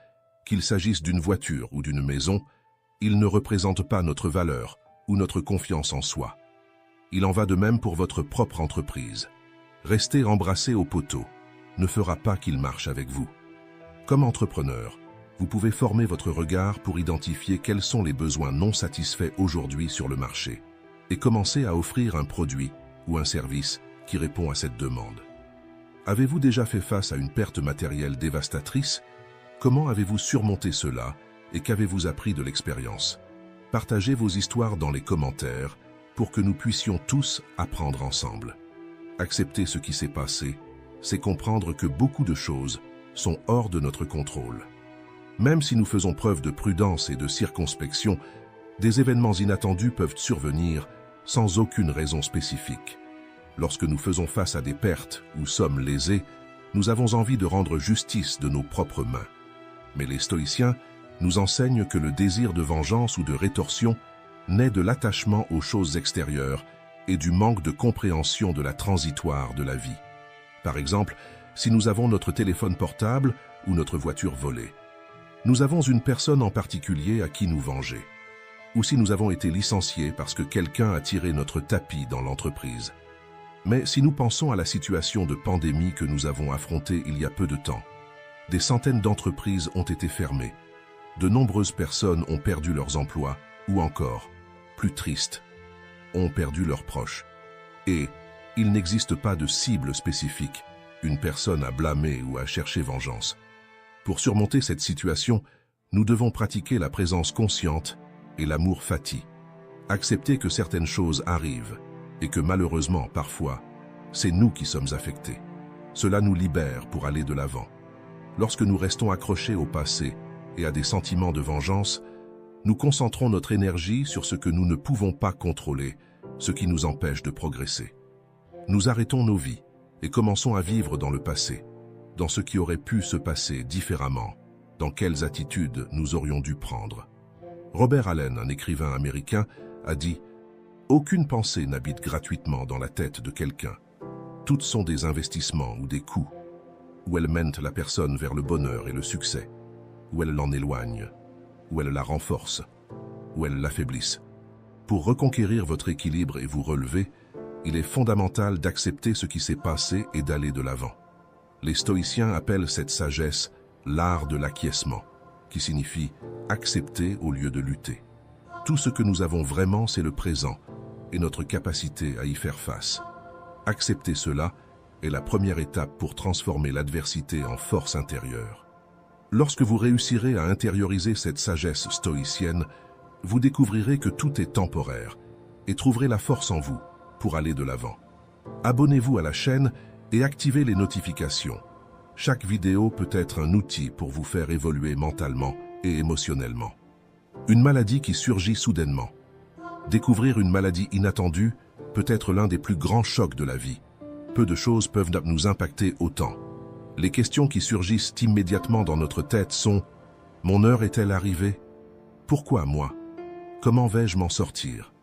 qu'il s'agisse d'une voiture ou d'une maison, il ne représente pas notre valeur ou notre confiance en soi. Il en va de même pour votre propre entreprise. Rester embrassé au poteau ne fera pas qu'il marche avec vous. Comme entrepreneur, vous pouvez former votre regard pour identifier quels sont les besoins non satisfaits aujourd'hui sur le marché et commencer à offrir un produit ou un service qui répond à cette demande. Avez-vous déjà fait face à une perte matérielle dévastatrice? Comment avez-vous surmonté cela et qu'avez-vous appris de l'expérience? Partagez vos histoires dans les commentaires pour que nous puissions tous apprendre ensemble. Accepter ce qui s'est passé, c'est comprendre que beaucoup de choses sont hors de notre contrôle. Même si nous faisons preuve de prudence et de circonspection, des événements inattendus peuvent survenir sans aucune raison spécifique. Lorsque nous faisons face à des pertes ou sommes lésés, nous avons envie de rendre justice de nos propres mains. Mais les stoïciens nous enseignent que le désir de vengeance ou de rétorsion naît de l'attachement aux choses extérieures et du manque de compréhension de la transitoire de la vie. Par exemple, si nous avons notre téléphone portable ou notre voiture volée, nous avons une personne en particulier à qui nous venger. Ou si nous avons été licenciés parce que quelqu'un a tiré notre tapis dans l'entreprise. Mais si nous pensons à la situation de pandémie que nous avons affrontée il y a peu de temps, des centaines d'entreprises ont été fermées, de nombreuses personnes ont perdu leurs emplois, ou encore, plus triste, ont perdu leurs proches. Et il n'existe pas de cible spécifique, une personne à blâmer ou à chercher vengeance. Pour surmonter cette situation, nous devons pratiquer la présence consciente et l'amour fati. Accepter que certaines choses arrivent et que malheureusement, parfois, c'est nous qui sommes affectés. Cela nous libère pour aller de l'avant. Lorsque nous restons accrochés au passé et à des sentiments de vengeance, nous concentrons notre énergie sur ce que nous ne pouvons pas contrôler, ce qui nous empêche de progresser. Nous arrêtons nos vies et commençons à vivre dans le passé, dans ce qui aurait pu se passer différemment, dans quelles attitudes nous aurions dû prendre. Robert Allen, un écrivain américain, a dit « Aucune pensée n'habite gratuitement dans la tête de quelqu'un. Toutes sont des investissements ou des coûts, où elles mènent la personne vers le bonheur et le succès, où elles l'en éloignent, où elles la renforcent, où elles l'affaiblissent. Pour reconquérir votre équilibre et vous relever, il est fondamental d'accepter ce qui s'est passé et d'aller de l'avant. Les stoïciens appellent cette sagesse l'art de l'acquiescement, qui signifie accepter au lieu de lutter. Tout ce que nous avons vraiment, c'est le présent et notre capacité à y faire face. Accepter cela est la première étape pour transformer l'adversité en force intérieure. Lorsque vous réussirez à intérioriser cette sagesse stoïcienne, vous découvrirez que tout est temporaire et trouverez la force en vous pour aller de l'avant. Abonnez-vous à la chaîne et activez les notifications. Chaque vidéo peut être un outil pour vous faire évoluer mentalement et émotionnellement. Une maladie qui surgit soudainement. Découvrir une maladie inattendue peut être l'un des plus grands chocs de la vie. Peu de choses peuvent nous impacter autant. Les questions qui surgissent immédiatement dans notre tête sont « Mon heure est-elle arrivée? Pourquoi moi? Comment vais-je m'en sortir ?»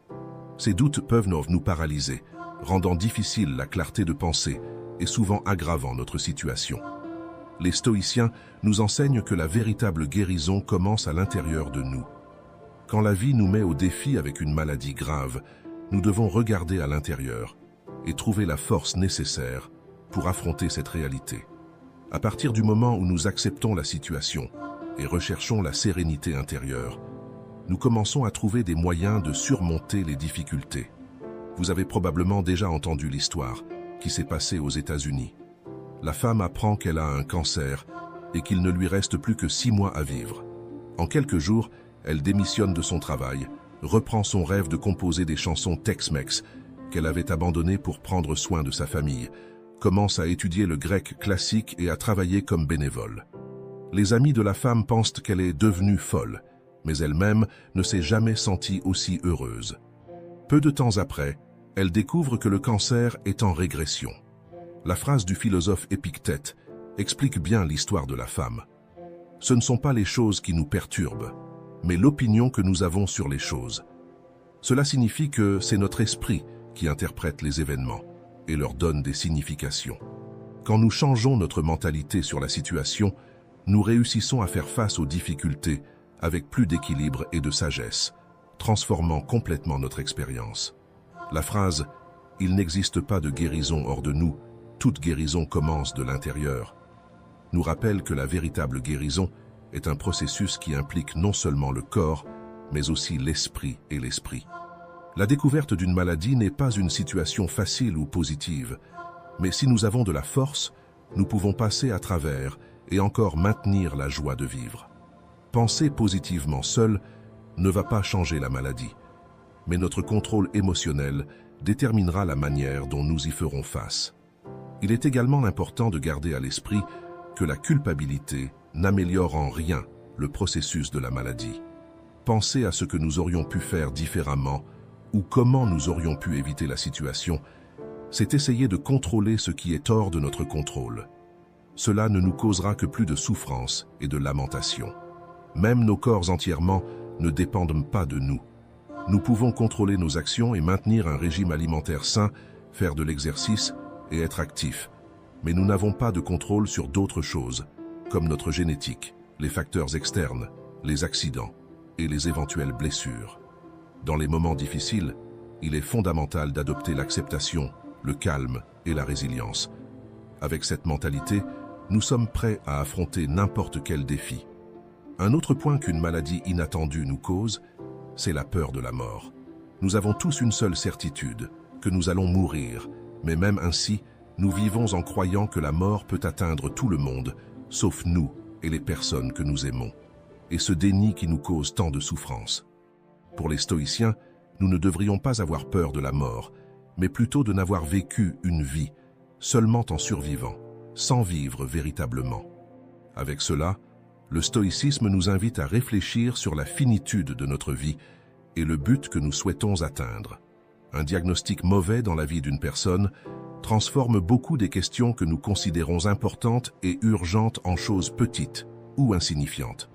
Ces doutes peuvent nous paralyser, rendant difficile la clarté de pensée et souvent aggravant notre situation. Les stoïciens nous enseignent que la véritable guérison commence à l'intérieur de nous. Quand la vie nous met au défi avec une maladie grave, nous devons regarder à l'intérieur et trouver la force nécessaire pour affronter cette réalité. À partir du moment où nous acceptons la situation et recherchons la sérénité intérieure, nous commençons à trouver des moyens de surmonter les difficultés. Vous avez probablement déjà entendu l'histoire qui s'est passée aux États-Unis. La femme apprend qu'elle a un cancer et qu'il ne lui reste plus que 6 mois à vivre. En quelques jours, elle démissionne de son travail, reprend son rêve de composer des chansons Tex-Mex qu'elle avait abandonnées pour prendre soin de sa famille, commence à étudier le grec classique et à travailler comme bénévole. Les amis de la femme pensent qu'elle est devenue folle, mais elle-même ne s'est jamais sentie aussi heureuse. Peu de temps après, elle découvre que le cancer est en régression. La phrase du philosophe Épictète explique bien l'histoire de la femme. Ce ne sont pas les choses qui nous perturbent, mais l'opinion que nous avons sur les choses. Cela signifie que c'est notre esprit qui interprète les événements et leur donne des significations. Quand nous changeons notre mentalité sur la situation, nous réussissons à faire face aux difficultés avec plus d'équilibre et de sagesse. transformant complètement notre expérience. La phrase « Il n'existe pas de guérison hors de nous, toute guérison commence de l'intérieur » nous rappelle que la véritable guérison est un processus qui implique non seulement le corps, mais aussi l'esprit et l'esprit. La découverte d'une maladie n'est pas une situation facile ou positive, mais si nous avons de la force, nous pouvons passer à travers et encore maintenir la joie de vivre. Penser positivement seul ne va pas changer la maladie, mais notre contrôle émotionnel déterminera la manière dont nous y ferons face. Il est également important de garder à l'esprit que la culpabilité n'améliore en rien le processus de la maladie. Penser à ce que nous aurions pu faire différemment ou comment nous aurions pu éviter la situation, c'est essayer de contrôler ce qui est hors de notre contrôle. Cela ne nous causera que plus de souffrance et de lamentation. Même nos corps entièrement ne dépendent pas de nous. Nous pouvons contrôler nos actions et maintenir un régime alimentaire sain, faire de l'exercice et être actifs. Mais nous n'avons pas de contrôle sur d'autres choses, comme notre génétique, les facteurs externes, les accidents et les éventuelles blessures. Dans les moments difficiles, il est fondamental d'adopter l'acceptation, le calme et la résilience. Avec cette mentalité, nous sommes prêts à affronter n'importe quel défi. Un autre point qu'une maladie inattendue nous cause, c'est la peur de la mort. Nous avons tous une seule certitude, que nous allons mourir, mais même ainsi, nous vivons en croyant que la mort peut atteindre tout le monde, sauf nous et les personnes que nous aimons. Et ce déni qui nous cause tant de souffrance. Pour les stoïciens, nous ne devrions pas avoir peur de la mort, mais plutôt de n'avoir vécu une vie, seulement en survivant, sans vivre véritablement. Avec cela, le stoïcisme nous invite à réfléchir sur la finitude de notre vie et le but que nous souhaitons atteindre. Un diagnostic mauvais dans la vie d'une personne transforme beaucoup des questions que nous considérons importantes et urgentes en choses petites ou insignifiantes.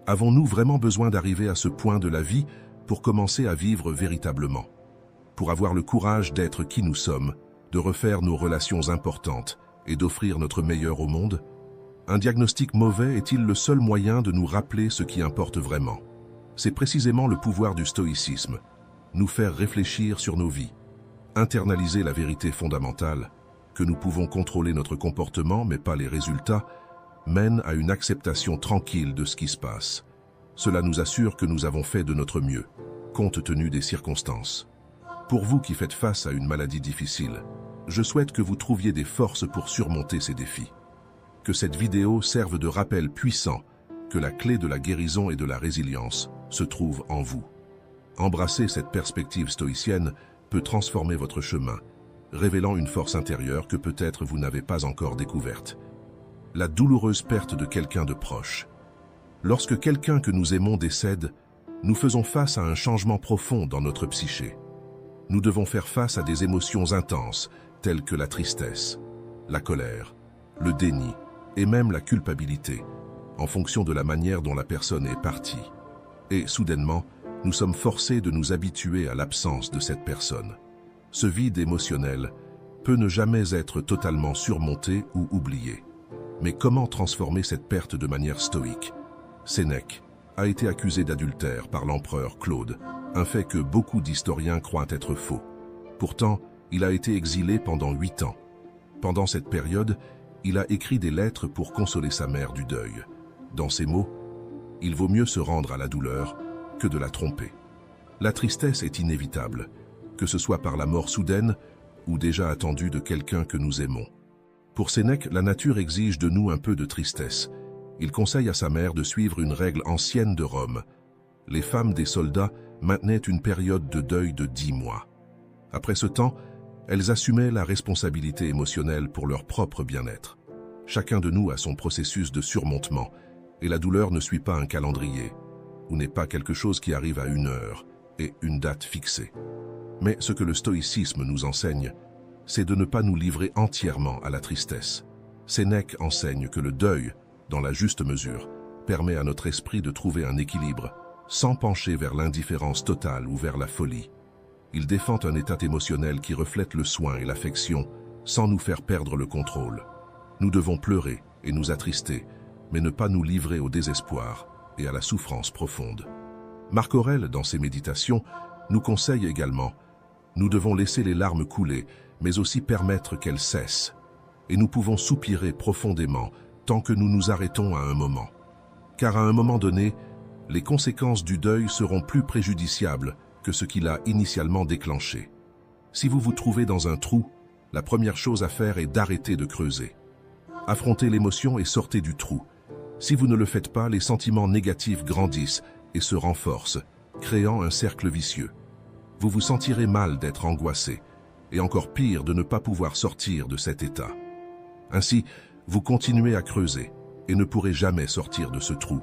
Avons-nous vraiment besoin d'arriver à ce point de la vie pour commencer à vivre véritablement? Pour avoir le courage d'être qui nous sommes, de refaire nos relations importantes et d'offrir notre meilleur au monde? Un diagnostic mauvais est-il le seul moyen de nous rappeler ce qui importe vraiment? C'est précisément le pouvoir du stoïcisme, nous faire réfléchir sur nos vies, internaliser la vérité fondamentale, que nous pouvons contrôler notre comportement mais pas les résultats, mène à une acceptation tranquille de ce qui se passe. Cela nous assure que nous avons fait de notre mieux, compte tenu des circonstances. Pour vous qui faites face à une maladie difficile, je souhaite que vous trouviez des forces pour surmonter ces défis. Que cette vidéo serve de rappel puissant que la clé de la guérison et de la résilience se trouve en vous. Embrasser cette perspective stoïcienne peut transformer votre chemin, révélant une force intérieure que peut-être vous n'avez pas encore découverte. La douloureuse perte de quelqu'un de proche. Lorsque quelqu'un que nous aimons décède, nous faisons face à un changement profond dans notre psyché. Nous devons faire face à des émotions intenses, telles que la tristesse, la colère, le déni et même la culpabilité, en fonction de la manière dont la personne est partie. Et soudainement, nous sommes forcés de nous habituer à l'absence de cette personne. Ce vide émotionnel peut ne jamais être totalement surmonté ou oublié. Mais comment transformer cette perte de manière stoïque? Sénèque a été accusé d'adultère par l'empereur Claude, un fait que beaucoup d'historiens croient être faux. Pourtant, il a été exilé pendant 8 ans. Pendant cette période, il a écrit des lettres pour consoler sa mère du deuil. Dans ces mots, « Il vaut mieux se rendre à la douleur que de la tromper. » La tristesse est inévitable, que ce soit par la mort soudaine ou déjà attendue de quelqu'un que nous aimons. Pour Sénèque, la nature exige de nous un peu de tristesse. Il conseille à sa mère de suivre une règle ancienne de Rome. Les femmes des soldats maintenaient une période de deuil de 10 mois. Après ce temps, elles assumaient la responsabilité émotionnelle pour leur propre bien-être. Chacun de nous a son processus de surmontement, et la douleur ne suit pas un calendrier, ou n'est pas quelque chose qui arrive à une heure et une date fixée. Mais ce que le stoïcisme nous enseigne, c'est de ne pas nous livrer entièrement à la tristesse. Sénèque enseigne que le deuil, dans la juste mesure, permet à notre esprit de trouver un équilibre, sans pencher vers l'indifférence totale ou vers la folie. Il défend un état émotionnel qui reflète le soin et l'affection, sans nous faire perdre le contrôle. Nous devons pleurer et nous attrister, mais ne pas nous livrer au désespoir et à la souffrance profonde. Marc Aurèle, dans ses méditations, nous conseille également: nous devons laisser les larmes couler, mais aussi permettre qu'elles cessent. Et nous pouvons soupirer profondément tant que nous nous arrêtons à un moment. Car à un moment donné, les conséquences du deuil seront plus préjudiciables que ce qui l'a initialement déclenché. Si vous vous trouvez dans un trou, la première chose à faire est d'arrêter de creuser. Affrontez l'émotion et sortez du trou. Si vous ne le faites pas, les sentiments négatifs grandissent et se renforcent, créant un cercle vicieux. Vous vous sentirez mal d'être angoissé, et encore pire de ne pas pouvoir sortir de cet état. Ainsi, vous continuez à creuser et ne pourrez jamais sortir de ce trou.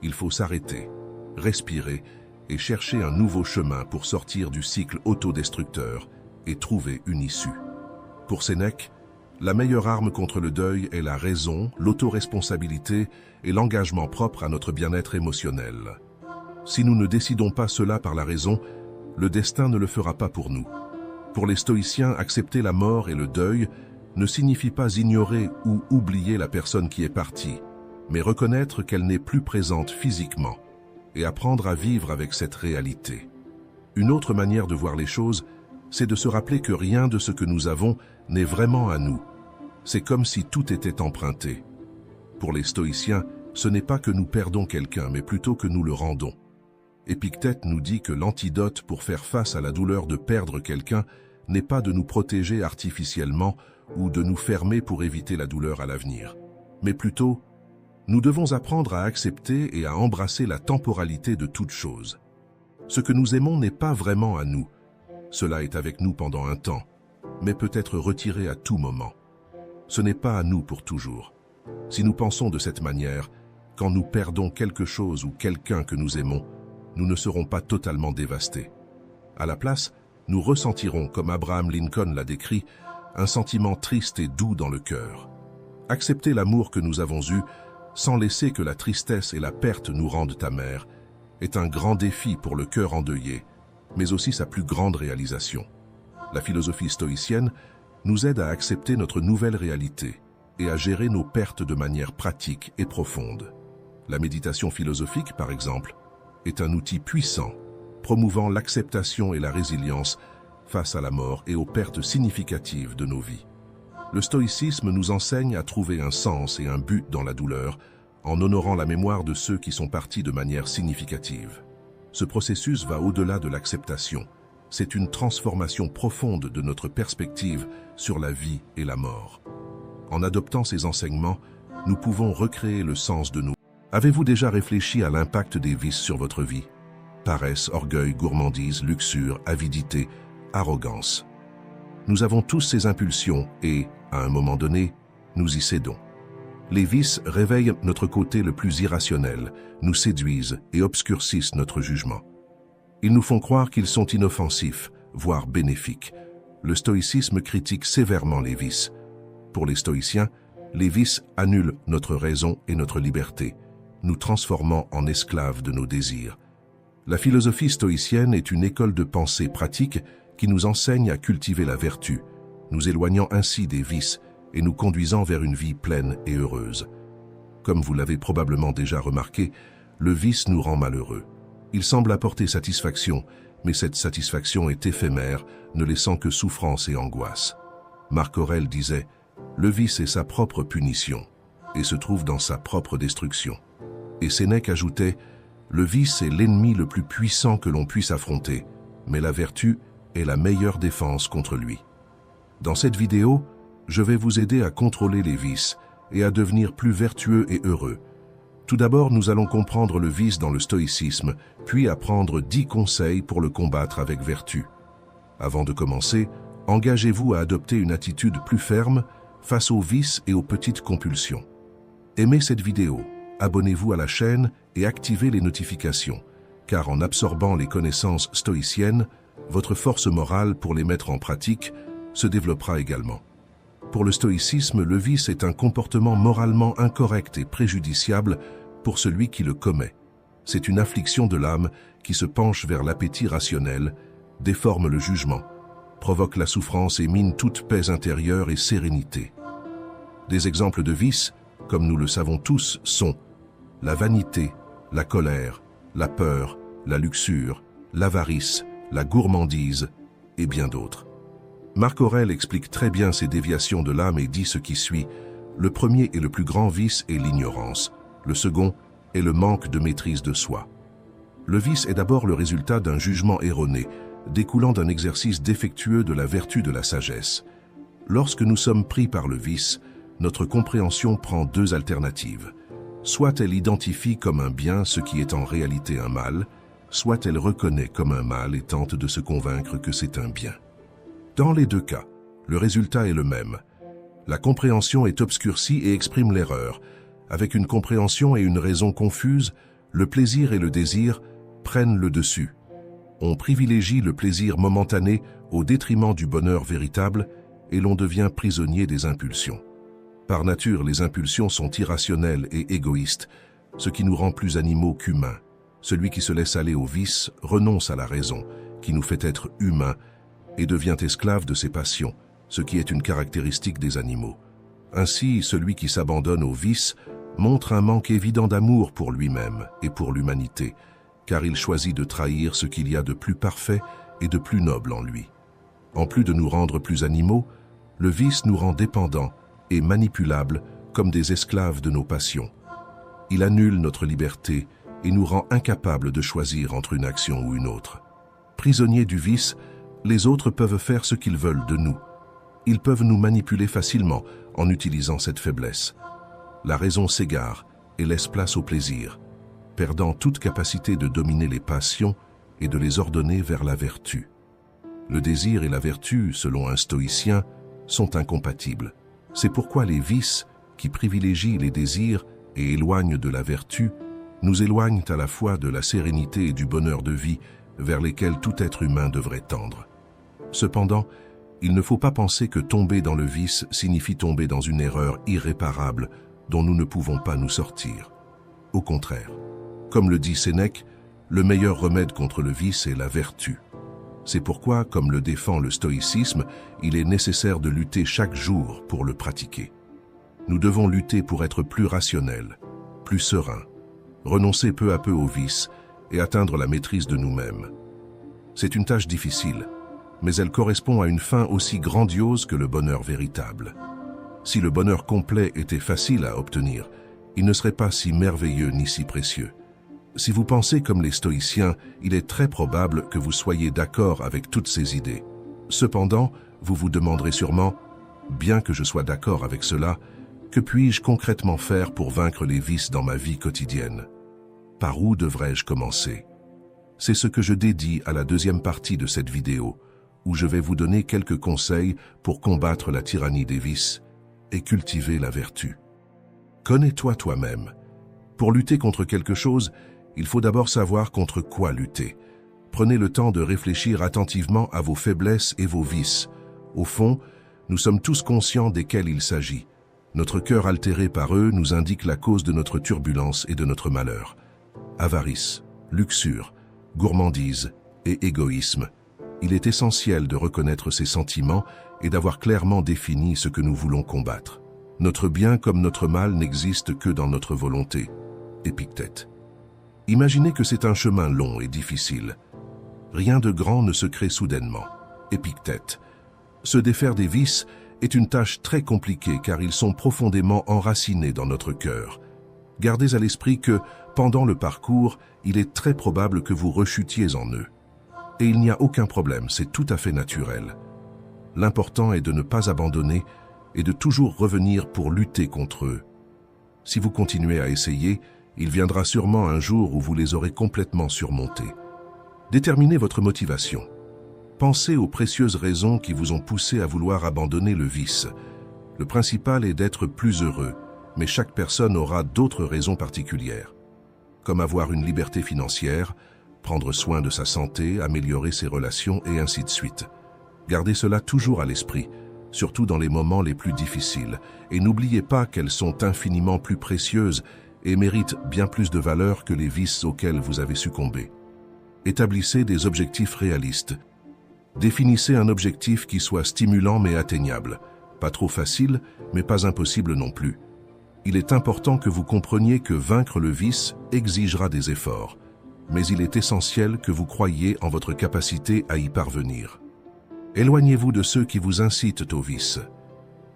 Il faut s'arrêter, respirer et chercher un nouveau chemin pour sortir du cycle autodestructeur et trouver une issue. Pour Sénèque, la meilleure arme contre le deuil est la raison, l'autoresponsabilité et l'engagement propre à notre bien-être émotionnel. Si nous ne décidons pas cela par la raison, le destin ne le fera pas pour nous. Pour les stoïciens, accepter la mort et le deuil ne signifie pas ignorer ou oublier la personne qui est partie, mais reconnaître qu'elle n'est plus présente physiquement et apprendre à vivre avec cette réalité. Une autre manière de voir les choses, c'est de se rappeler que rien de ce que nous avons n'est vraiment à nous. C'est comme si tout était emprunté. Pour les stoïciens, ce n'est pas que nous perdons quelqu'un, mais plutôt que nous le rendons. Épictète nous dit que l'antidote pour faire face à la douleur de perdre quelqu'un n'est pas de nous protéger artificiellement ou de nous fermer pour éviter la douleur à l'avenir, mais plutôt, nous devons apprendre à accepter et à embrasser la temporalité de toute chose. Ce que nous aimons n'est pas vraiment à nous. Cela est avec nous pendant un temps, mais peut être retiré à tout moment. Ce n'est pas à nous pour toujours. Si nous pensons de cette manière, quand nous perdons quelque chose ou quelqu'un que nous aimons, nous ne serons pas totalement dévastés. À la place, nous ressentirons, comme Abraham Lincoln l'a décrit, un sentiment triste et doux dans le cœur. Accepter l'amour que nous avons eu, sans laisser que la tristesse et la perte nous rendent amers, est un grand défi pour le cœur endeuillé, mais aussi sa plus grande réalisation. La philosophie stoïcienne nous aide à accepter notre nouvelle réalité et à gérer nos pertes de manière pratique et profonde. La méditation philosophique, par exemple, est un outil puissant, promouvant l'acceptation et la résilience face à la mort et aux pertes significatives de nos vies. Le stoïcisme nous enseigne à trouver un sens et un but dans la douleur, en honorant la mémoire de ceux qui sont partis de manière significative. Ce processus va au-delà de l'acceptation. C'est une transformation profonde de notre perspective sur la vie et la mort. En adoptant ces enseignements, nous pouvons recréer le sens de nous. Avez-vous déjà réfléchi à l'impact des vices sur votre vie? Paresse, orgueil, gourmandise, luxure, avidité, arrogance. Nous avons tous ces impulsions et, à un moment donné, nous y cédons. Les vices réveillent notre côté le plus irrationnel, nous séduisent et obscurcissent notre jugement. Ils nous font croire qu'ils sont inoffensifs, voire bénéfiques. Le stoïcisme critique sévèrement les vices. Pour les stoïciens, les vices annulent notre raison et notre liberté, nous transformant en esclaves de nos désirs. La philosophie stoïcienne est une école de pensée pratique qui nous enseigne à cultiver la vertu, nous éloignant ainsi des vices et nous conduisant vers une vie pleine et heureuse. Comme vous l'avez probablement déjà remarqué, le vice nous rend malheureux. Il semble apporter satisfaction, mais cette satisfaction est éphémère, ne laissant que souffrance et angoisse. Marc Aurèle disait « Le vice est sa propre punition et se trouve dans sa propre destruction ». Et Sénèque ajoutait « Le vice est l'ennemi le plus puissant que l'on puisse affronter, mais la vertu est la meilleure défense contre lui. » Dans cette vidéo, je vais vous aider à contrôler les vices et à devenir plus vertueux et heureux. Tout d'abord, nous allons comprendre le vice dans le stoïcisme, puis apprendre 10 conseils pour le combattre avec vertu. Avant de commencer, engagez-vous à adopter une attitude plus ferme face aux vices et aux petites compulsions. Aimez cette vidéo, abonnez-vous à la chaîne et activez les notifications, car en absorbant les connaissances stoïciennes, votre force morale pour les mettre en pratique se développera également. Pour le stoïcisme, le vice est un comportement moralement incorrect et préjudiciable pour celui qui le commet. C'est une affliction de l'âme qui se penche vers l'appétit rationnel, déforme le jugement, provoque la souffrance et mine toute paix intérieure et sérénité. Des exemples de vices, comme nous le savons tous, sont la vanité, la colère, la peur, la luxure, l'avarice, la gourmandise et bien d'autres. Marc Aurèle explique très bien ces déviations de l'âme et dit ce qui suit. Le premier et le plus grand vice est l'ignorance. Le second est le manque de maîtrise de soi. Le vice est d'abord le résultat d'un jugement erroné, découlant d'un exercice défectueux de la vertu de la sagesse. Lorsque nous sommes pris par le vice, notre compréhension prend deux alternatives. Soit elle identifie comme un bien ce qui est en réalité un mal, soit elle reconnaît comme un mal et tente de se convaincre que c'est un bien. Dans les deux cas, le résultat est le même. La compréhension est obscurcie et exprime l'erreur. Avec une compréhension et une raison confuses, le plaisir et le désir prennent le dessus. On privilégie le plaisir momentané au détriment du bonheur véritable et l'on devient prisonnier des impulsions. Par nature, les impulsions sont irrationnelles et égoïstes, ce qui nous rend plus animaux qu'humains. Celui qui se laisse aller au vice renonce à la raison, qui nous fait être humains, et devient esclave de ses passions, ce qui est une caractéristique des animaux. Ainsi, celui qui s'abandonne au vice montre un manque évident d'amour pour lui-même et pour l'humanité, car il choisit de trahir ce qu'il y a de plus parfait et de plus noble en lui. En plus de nous rendre plus animaux, le vice nous rend dépendants et manipulables comme des esclaves de nos passions. Il annule notre liberté et nous rend incapables de choisir entre une action ou une autre. Prisonniers du vice, les autres peuvent faire ce qu'ils veulent de nous. Ils peuvent nous manipuler facilement en utilisant cette faiblesse. La raison s'égare et laisse place au plaisir, perdant toute capacité de dominer les passions et de les ordonner vers la vertu. Le désir et la vertu, selon un stoïcien, sont incompatibles. C'est pourquoi les vices, qui privilégient les désirs et éloignent de la vertu, nous éloignent à la fois de la sérénité et du bonheur de vie vers lesquels tout être humain devrait tendre. Cependant, il ne faut pas penser que tomber dans le vice signifie tomber dans une erreur irréparable dont nous ne pouvons pas nous sortir. Au contraire, comme le dit Sénèque, le meilleur remède contre le vice est la vertu. C'est pourquoi, comme le défend le stoïcisme, il est nécessaire de lutter chaque jour pour le pratiquer. Nous devons lutter pour être plus rationnels, plus sereins, renoncer peu à peu au vice et atteindre la maîtrise de nous-mêmes. C'est une tâche difficile, mais elle correspond à une fin aussi grandiose que le bonheur véritable. Si le bonheur complet était facile à obtenir, il ne serait pas si merveilleux ni si précieux. Si vous pensez comme les stoïciens, il est très probable que vous soyez d'accord avec toutes ces idées. Cependant, vous vous demanderez sûrement, bien que je sois d'accord avec cela, que puis-je concrètement faire pour vaincre les vices dans ma vie quotidienne? Par où devrais-je commencer? C'est ce que je dédie à la deuxième partie de cette vidéo, où je vais vous donner quelques conseils pour combattre la tyrannie des vices et cultiver la vertu. Connais-toi toi-même. Pour lutter contre quelque chose, il faut d'abord savoir contre quoi lutter. Prenez le temps de réfléchir attentivement à vos faiblesses et vos vices. Au fond, nous sommes tous conscients desquels il s'agit. Notre cœur altéré par eux nous indique la cause de notre turbulence et de notre malheur. Avarice, luxure, gourmandise et égoïsme. Il est essentiel de reconnaître ces sentiments et d'avoir clairement défini ce que nous voulons combattre. Notre bien comme notre mal n'existe que dans notre volonté. Épictète. Imaginez que c'est un chemin long et difficile. Rien de grand ne se crée soudainement. Épictète. Se défaire des vices est une tâche très compliquée car ils sont profondément enracinés dans notre cœur. Gardez à l'esprit que, pendant le parcours, il est très probable que vous rechutiez en eux. Et il n'y a aucun problème, c'est tout à fait naturel. L'important est de ne pas abandonner et de toujours revenir pour lutter contre eux. Si vous continuez à essayer, il viendra sûrement un jour où vous les aurez complètement surmontés. Déterminez votre motivation. Pensez aux précieuses raisons qui vous ont poussé à vouloir abandonner le vice. Le principal est d'être plus heureux, mais chaque personne aura d'autres raisons particulières, comme avoir une liberté financière, prendre soin de sa santé, améliorer ses relations et ainsi de suite. Gardez cela toujours à l'esprit, surtout dans les moments les plus difficiles, et n'oubliez pas qu'elles sont infiniment plus précieuses et méritent bien plus de valeur que les vices auxquels vous avez succombé. Établissez des objectifs réalistes. Définissez un objectif qui soit stimulant mais atteignable, pas trop facile, mais pas impossible non plus. Il est important que vous compreniez que vaincre le vice exigera des efforts. mais il est essentiel que vous croyiez en votre capacité à y parvenir. Éloignez-vous de ceux qui vous incitent au vice.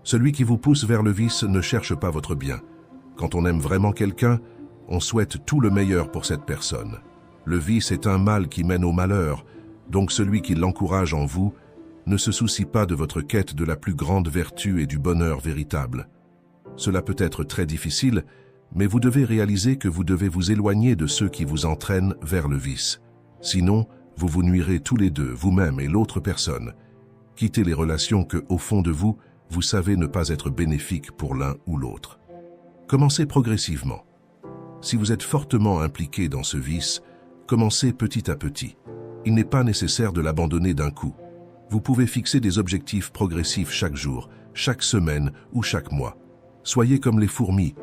Celui qui vous pousse vers le vice ne cherche pas votre bien. Quand on aime vraiment quelqu'un, on souhaite tout le meilleur pour cette personne. Le vice est un mal qui mène au malheur, donc celui qui l'encourage en vous ne se soucie pas de votre quête de la plus grande vertu et du bonheur véritable. Cela peut être très difficile, mais vous devez réaliser que vous devez vous éloigner de ceux qui vous entraînent vers le vice. Sinon, vous vous nuirez tous les deux, vous-même et l'autre personne. Quittez les relations que, au fond de vous, vous savez ne pas être bénéfiques pour l'un ou l'autre. Commencez progressivement. Si vous êtes fortement impliqué dans ce vice, commencez petit à petit. Il n'est pas nécessaire de l'abandonner d'un coup. Vous pouvez fixer des objectifs progressifs chaque jour, chaque semaine ou chaque mois. Soyez comme les fourmis.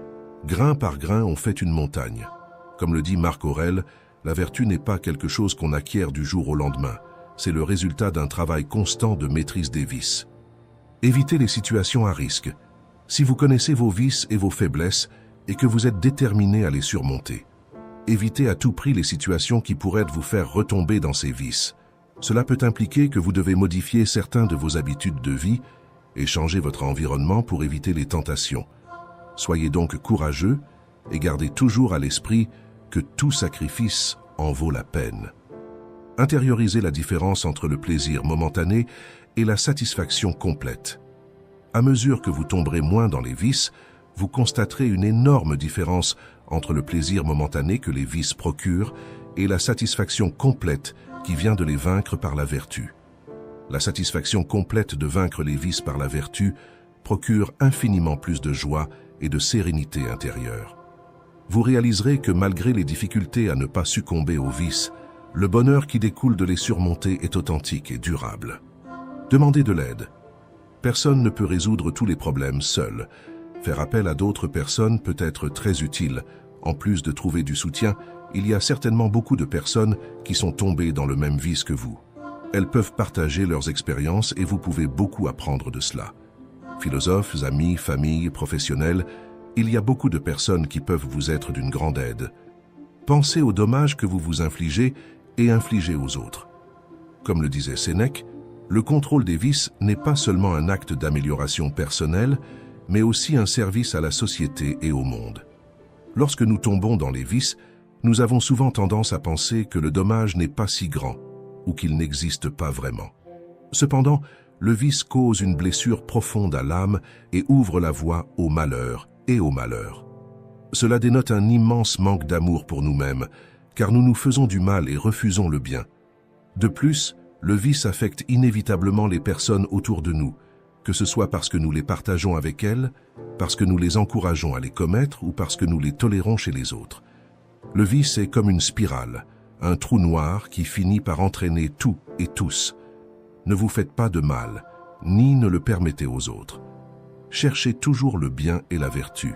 Grain par grain, on fait une montagne. Comme le dit Marc Aurèle, la vertu n'est pas quelque chose qu'on acquiert du jour au lendemain. C'est le résultat d'un travail constant de maîtrise des vices. Évitez les situations à risque. Si vous connaissez vos vices et vos faiblesses et que vous êtes déterminé à les surmonter, évitez à tout prix les situations qui pourraient vous faire retomber dans ces vices. Cela peut impliquer que vous devez modifier certains de vos habitudes de vie et changer votre environnement pour éviter les tentations. Soyez donc courageux et gardez toujours à l'esprit que tout sacrifice en vaut la peine. Intériorisez la différence entre le plaisir momentané et la satisfaction complète. À mesure que vous tomberez moins dans les vices, vous constaterez une énorme différence entre le plaisir momentané que les vices procurent et la satisfaction complète qui vient de les vaincre par la vertu. La satisfaction complète de vaincre les vices par la vertu procure infiniment plus de joie et de sérénité intérieure. Vous réaliserez que malgré les difficultés à ne pas succomber aux vices, le bonheur qui découle de les surmonter est authentique et durable. Demandez de l'aide. Personne ne peut résoudre tous les problèmes seul. Faire appel à d'autres personnes peut être très utile. En plus de trouver du soutien, il y a certainement beaucoup de personnes qui sont tombées dans le même vice que vous. Elles peuvent partager leurs expériences et vous pouvez beaucoup apprendre de cela. Philosophes, amis, familles, professionnels, il y a beaucoup de personnes qui peuvent vous être d'une grande aide. Pensez aux dommages que vous vous infligez et infligez aux autres. Comme le disait Sénèque, le contrôle des vices n'est pas seulement un acte d'amélioration personnelle, mais aussi un service à la société et au monde. Lorsque nous tombons dans les vices, nous avons souvent tendance à penser que le dommage n'est pas si grand ou qu'il n'existe pas vraiment. Cependant, le vice cause une blessure profonde à l'âme et ouvre la voie au malheur et au malheur. Cela dénote un immense manque d'amour pour nous-mêmes, car nous nous faisons du mal et refusons le bien. De plus, le vice affecte inévitablement les personnes autour de nous, que ce soit parce que nous les partageons avec elles, parce que nous les encourageons à les commettre ou parce que nous les tolérons chez les autres. Le vice est comme une spirale, un trou noir qui finit par entraîner tout et tous. Ne vous faites pas de mal, ni ne le permettez aux autres. Cherchez toujours le bien et la vertu.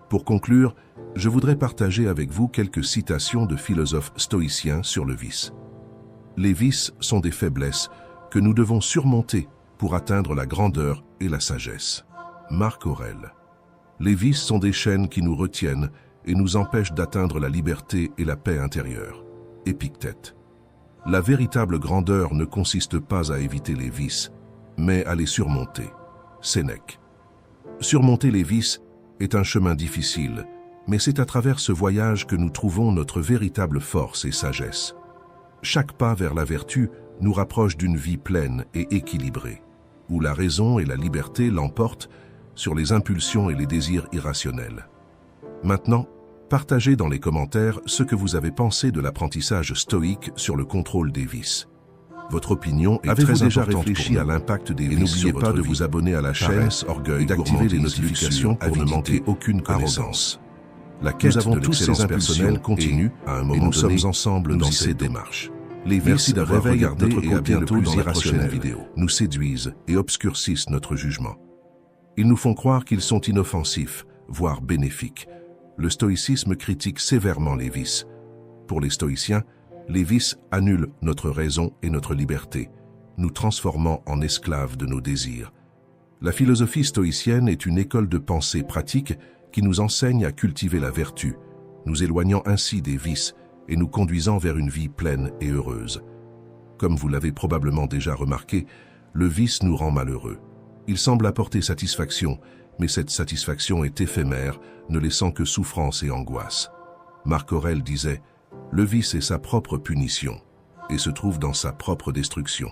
Pour conclure, je voudrais partager avec vous quelques citations de philosophes stoïciens sur le vice. Les vices sont des faiblesses que nous devons surmonter pour atteindre la grandeur et la sagesse. Marc Aurèle. Les vices sont des chaînes qui nous retiennent et nous empêchent d'atteindre la liberté et la paix intérieure. Épictète. La véritable grandeur ne consiste pas à éviter les vices, mais à les surmonter. Sénèque. Surmonter les vices est un chemin difficile, mais c'est à travers ce voyage que nous trouvons notre véritable force et sagesse. Chaque pas vers la vertu nous rapproche d'une vie pleine et équilibrée, où la raison et la liberté l'emportent sur les impulsions et les désirs irrationnels. Maintenant, partagez dans les commentaires ce que vous avez pensé de l'apprentissage stoïque sur le contrôle des vices. Votre opinion est très déjà importante réfléchi pour à nous. l'impact des Et vices n'oubliez sur pas votre de vie? vous abonner à la chaîne Paresse, orgueil, et d'activer les gourmandise, notifications luxure, pour ne manquer avidité, aucune connaissance. arrogance. La quête Nous avons de tous ces l'excellence impulsions personnelle continue et, à un et moment nous donné, sommes ensemble nous dans y cette cédons. démarche. Les Merci vices d'avoir réveillent regardé notre et à côté le bientôt plus dans la irrationnel, prochaine vidéo. nous séduisent et obscurcissent notre jugement. Ils nous font croire qu'ils sont inoffensifs, voire bénéfiques. Le stoïcisme critique sévèrement les vices. Pour les stoïciens, les vices annulent notre raison et notre liberté, nous transformant en esclaves de nos désirs. La philosophie stoïcienne est une école de pensée pratique qui nous enseigne à cultiver la vertu, nous éloignant ainsi des vices et nous conduisant vers une vie pleine et heureuse. Comme vous l'avez probablement déjà remarqué, le vice nous rend malheureux. Il semble apporter satisfaction, mais cette satisfaction est éphémère, ne laissant que souffrance et angoisse. Marc Aurèle disait « Le vice est sa propre punition et se trouve dans sa propre destruction ».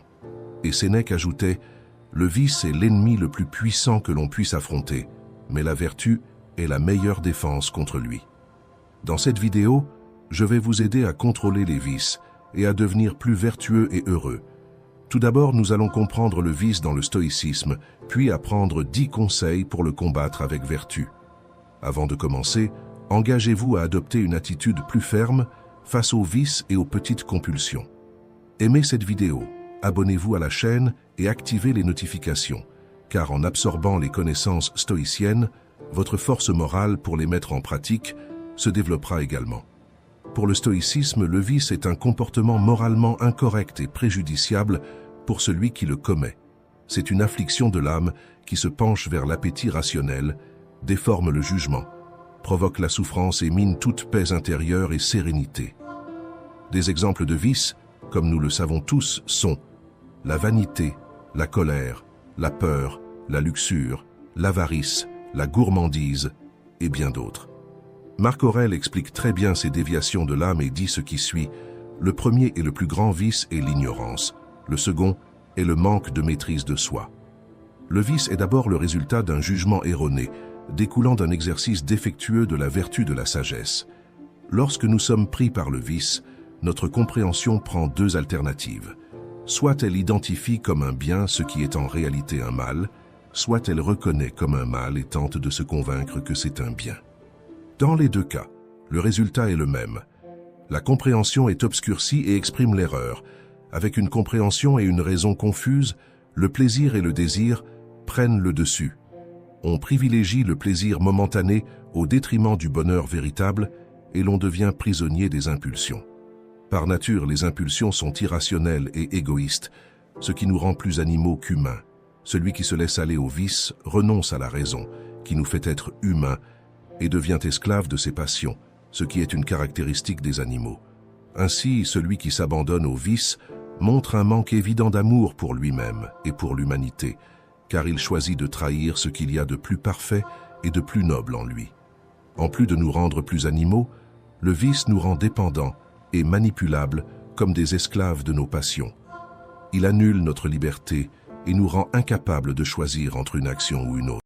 Et Sénèque ajoutait « Le vice est l'ennemi le plus puissant que l'on puisse affronter, mais la vertu est la meilleure défense contre lui ». Dans cette vidéo, je vais vous aider à contrôler les vices et à devenir plus vertueux et heureux. Tout d'abord, nous allons comprendre le vice dans le stoïcisme, puis apprendre 10 conseils pour le combattre avec vertu. Avant de commencer, engagez-vous à adopter une attitude plus ferme face aux vices et aux petites compulsions. Aimez cette vidéo, abonnez-vous à la chaîne et activez les notifications, car en absorbant les connaissances stoïciennes, votre force morale pour les mettre en pratique se développera également. Pour le stoïcisme, le vice est un comportement moralement incorrect et préjudiciable pour celui qui le commet. C'est une affliction de l'âme qui se penche vers l'appétit rationnel, déforme le jugement, provoque la souffrance et mine toute paix intérieure et sérénité. Des exemples de vices, comme nous le savons tous, sont la vanité, la colère, la peur, la luxure, l'avarice, la gourmandise et bien d'autres. Marc Aurèle explique très bien ces déviations de l'âme et dit ce qui suit. Le premier et le plus grand vice est l'ignorance. Le second est le manque de maîtrise de soi. Le vice est d'abord le résultat d'un jugement erroné, découlant d'un exercice défectueux de la vertu de la sagesse. Lorsque nous sommes pris par le vice, notre compréhension prend 2 alternatives. Soit elle identifie comme un bien ce qui est en réalité un mal, soit elle reconnaît comme un mal et tente de se convaincre que c'est un bien. Dans les 2 cas, le résultat est le même. La compréhension est obscurcie et exprime l'erreur. Avec une compréhension et une raison confuses, le plaisir et le désir prennent le dessus. On privilégie le plaisir momentané au détriment du bonheur véritable et l'on devient prisonnier des impulsions. Par nature, les impulsions sont irrationnelles et égoïstes, ce qui nous rend plus animaux qu'humains. Celui qui se laisse aller au vice renonce à la raison, qui nous fait être humains, et devient esclave de ses passions, ce qui est une caractéristique des animaux. Ainsi, celui qui s'abandonne au vice montre un manque évident d'amour pour lui-même et pour l'humanité, car il choisit de trahir ce qu'il y a de plus parfait et de plus noble en lui. En plus de nous rendre plus animaux, le vice nous rend dépendants et manipulables comme des esclaves de nos passions. Il annule notre liberté et nous rend incapables de choisir entre une action ou une autre.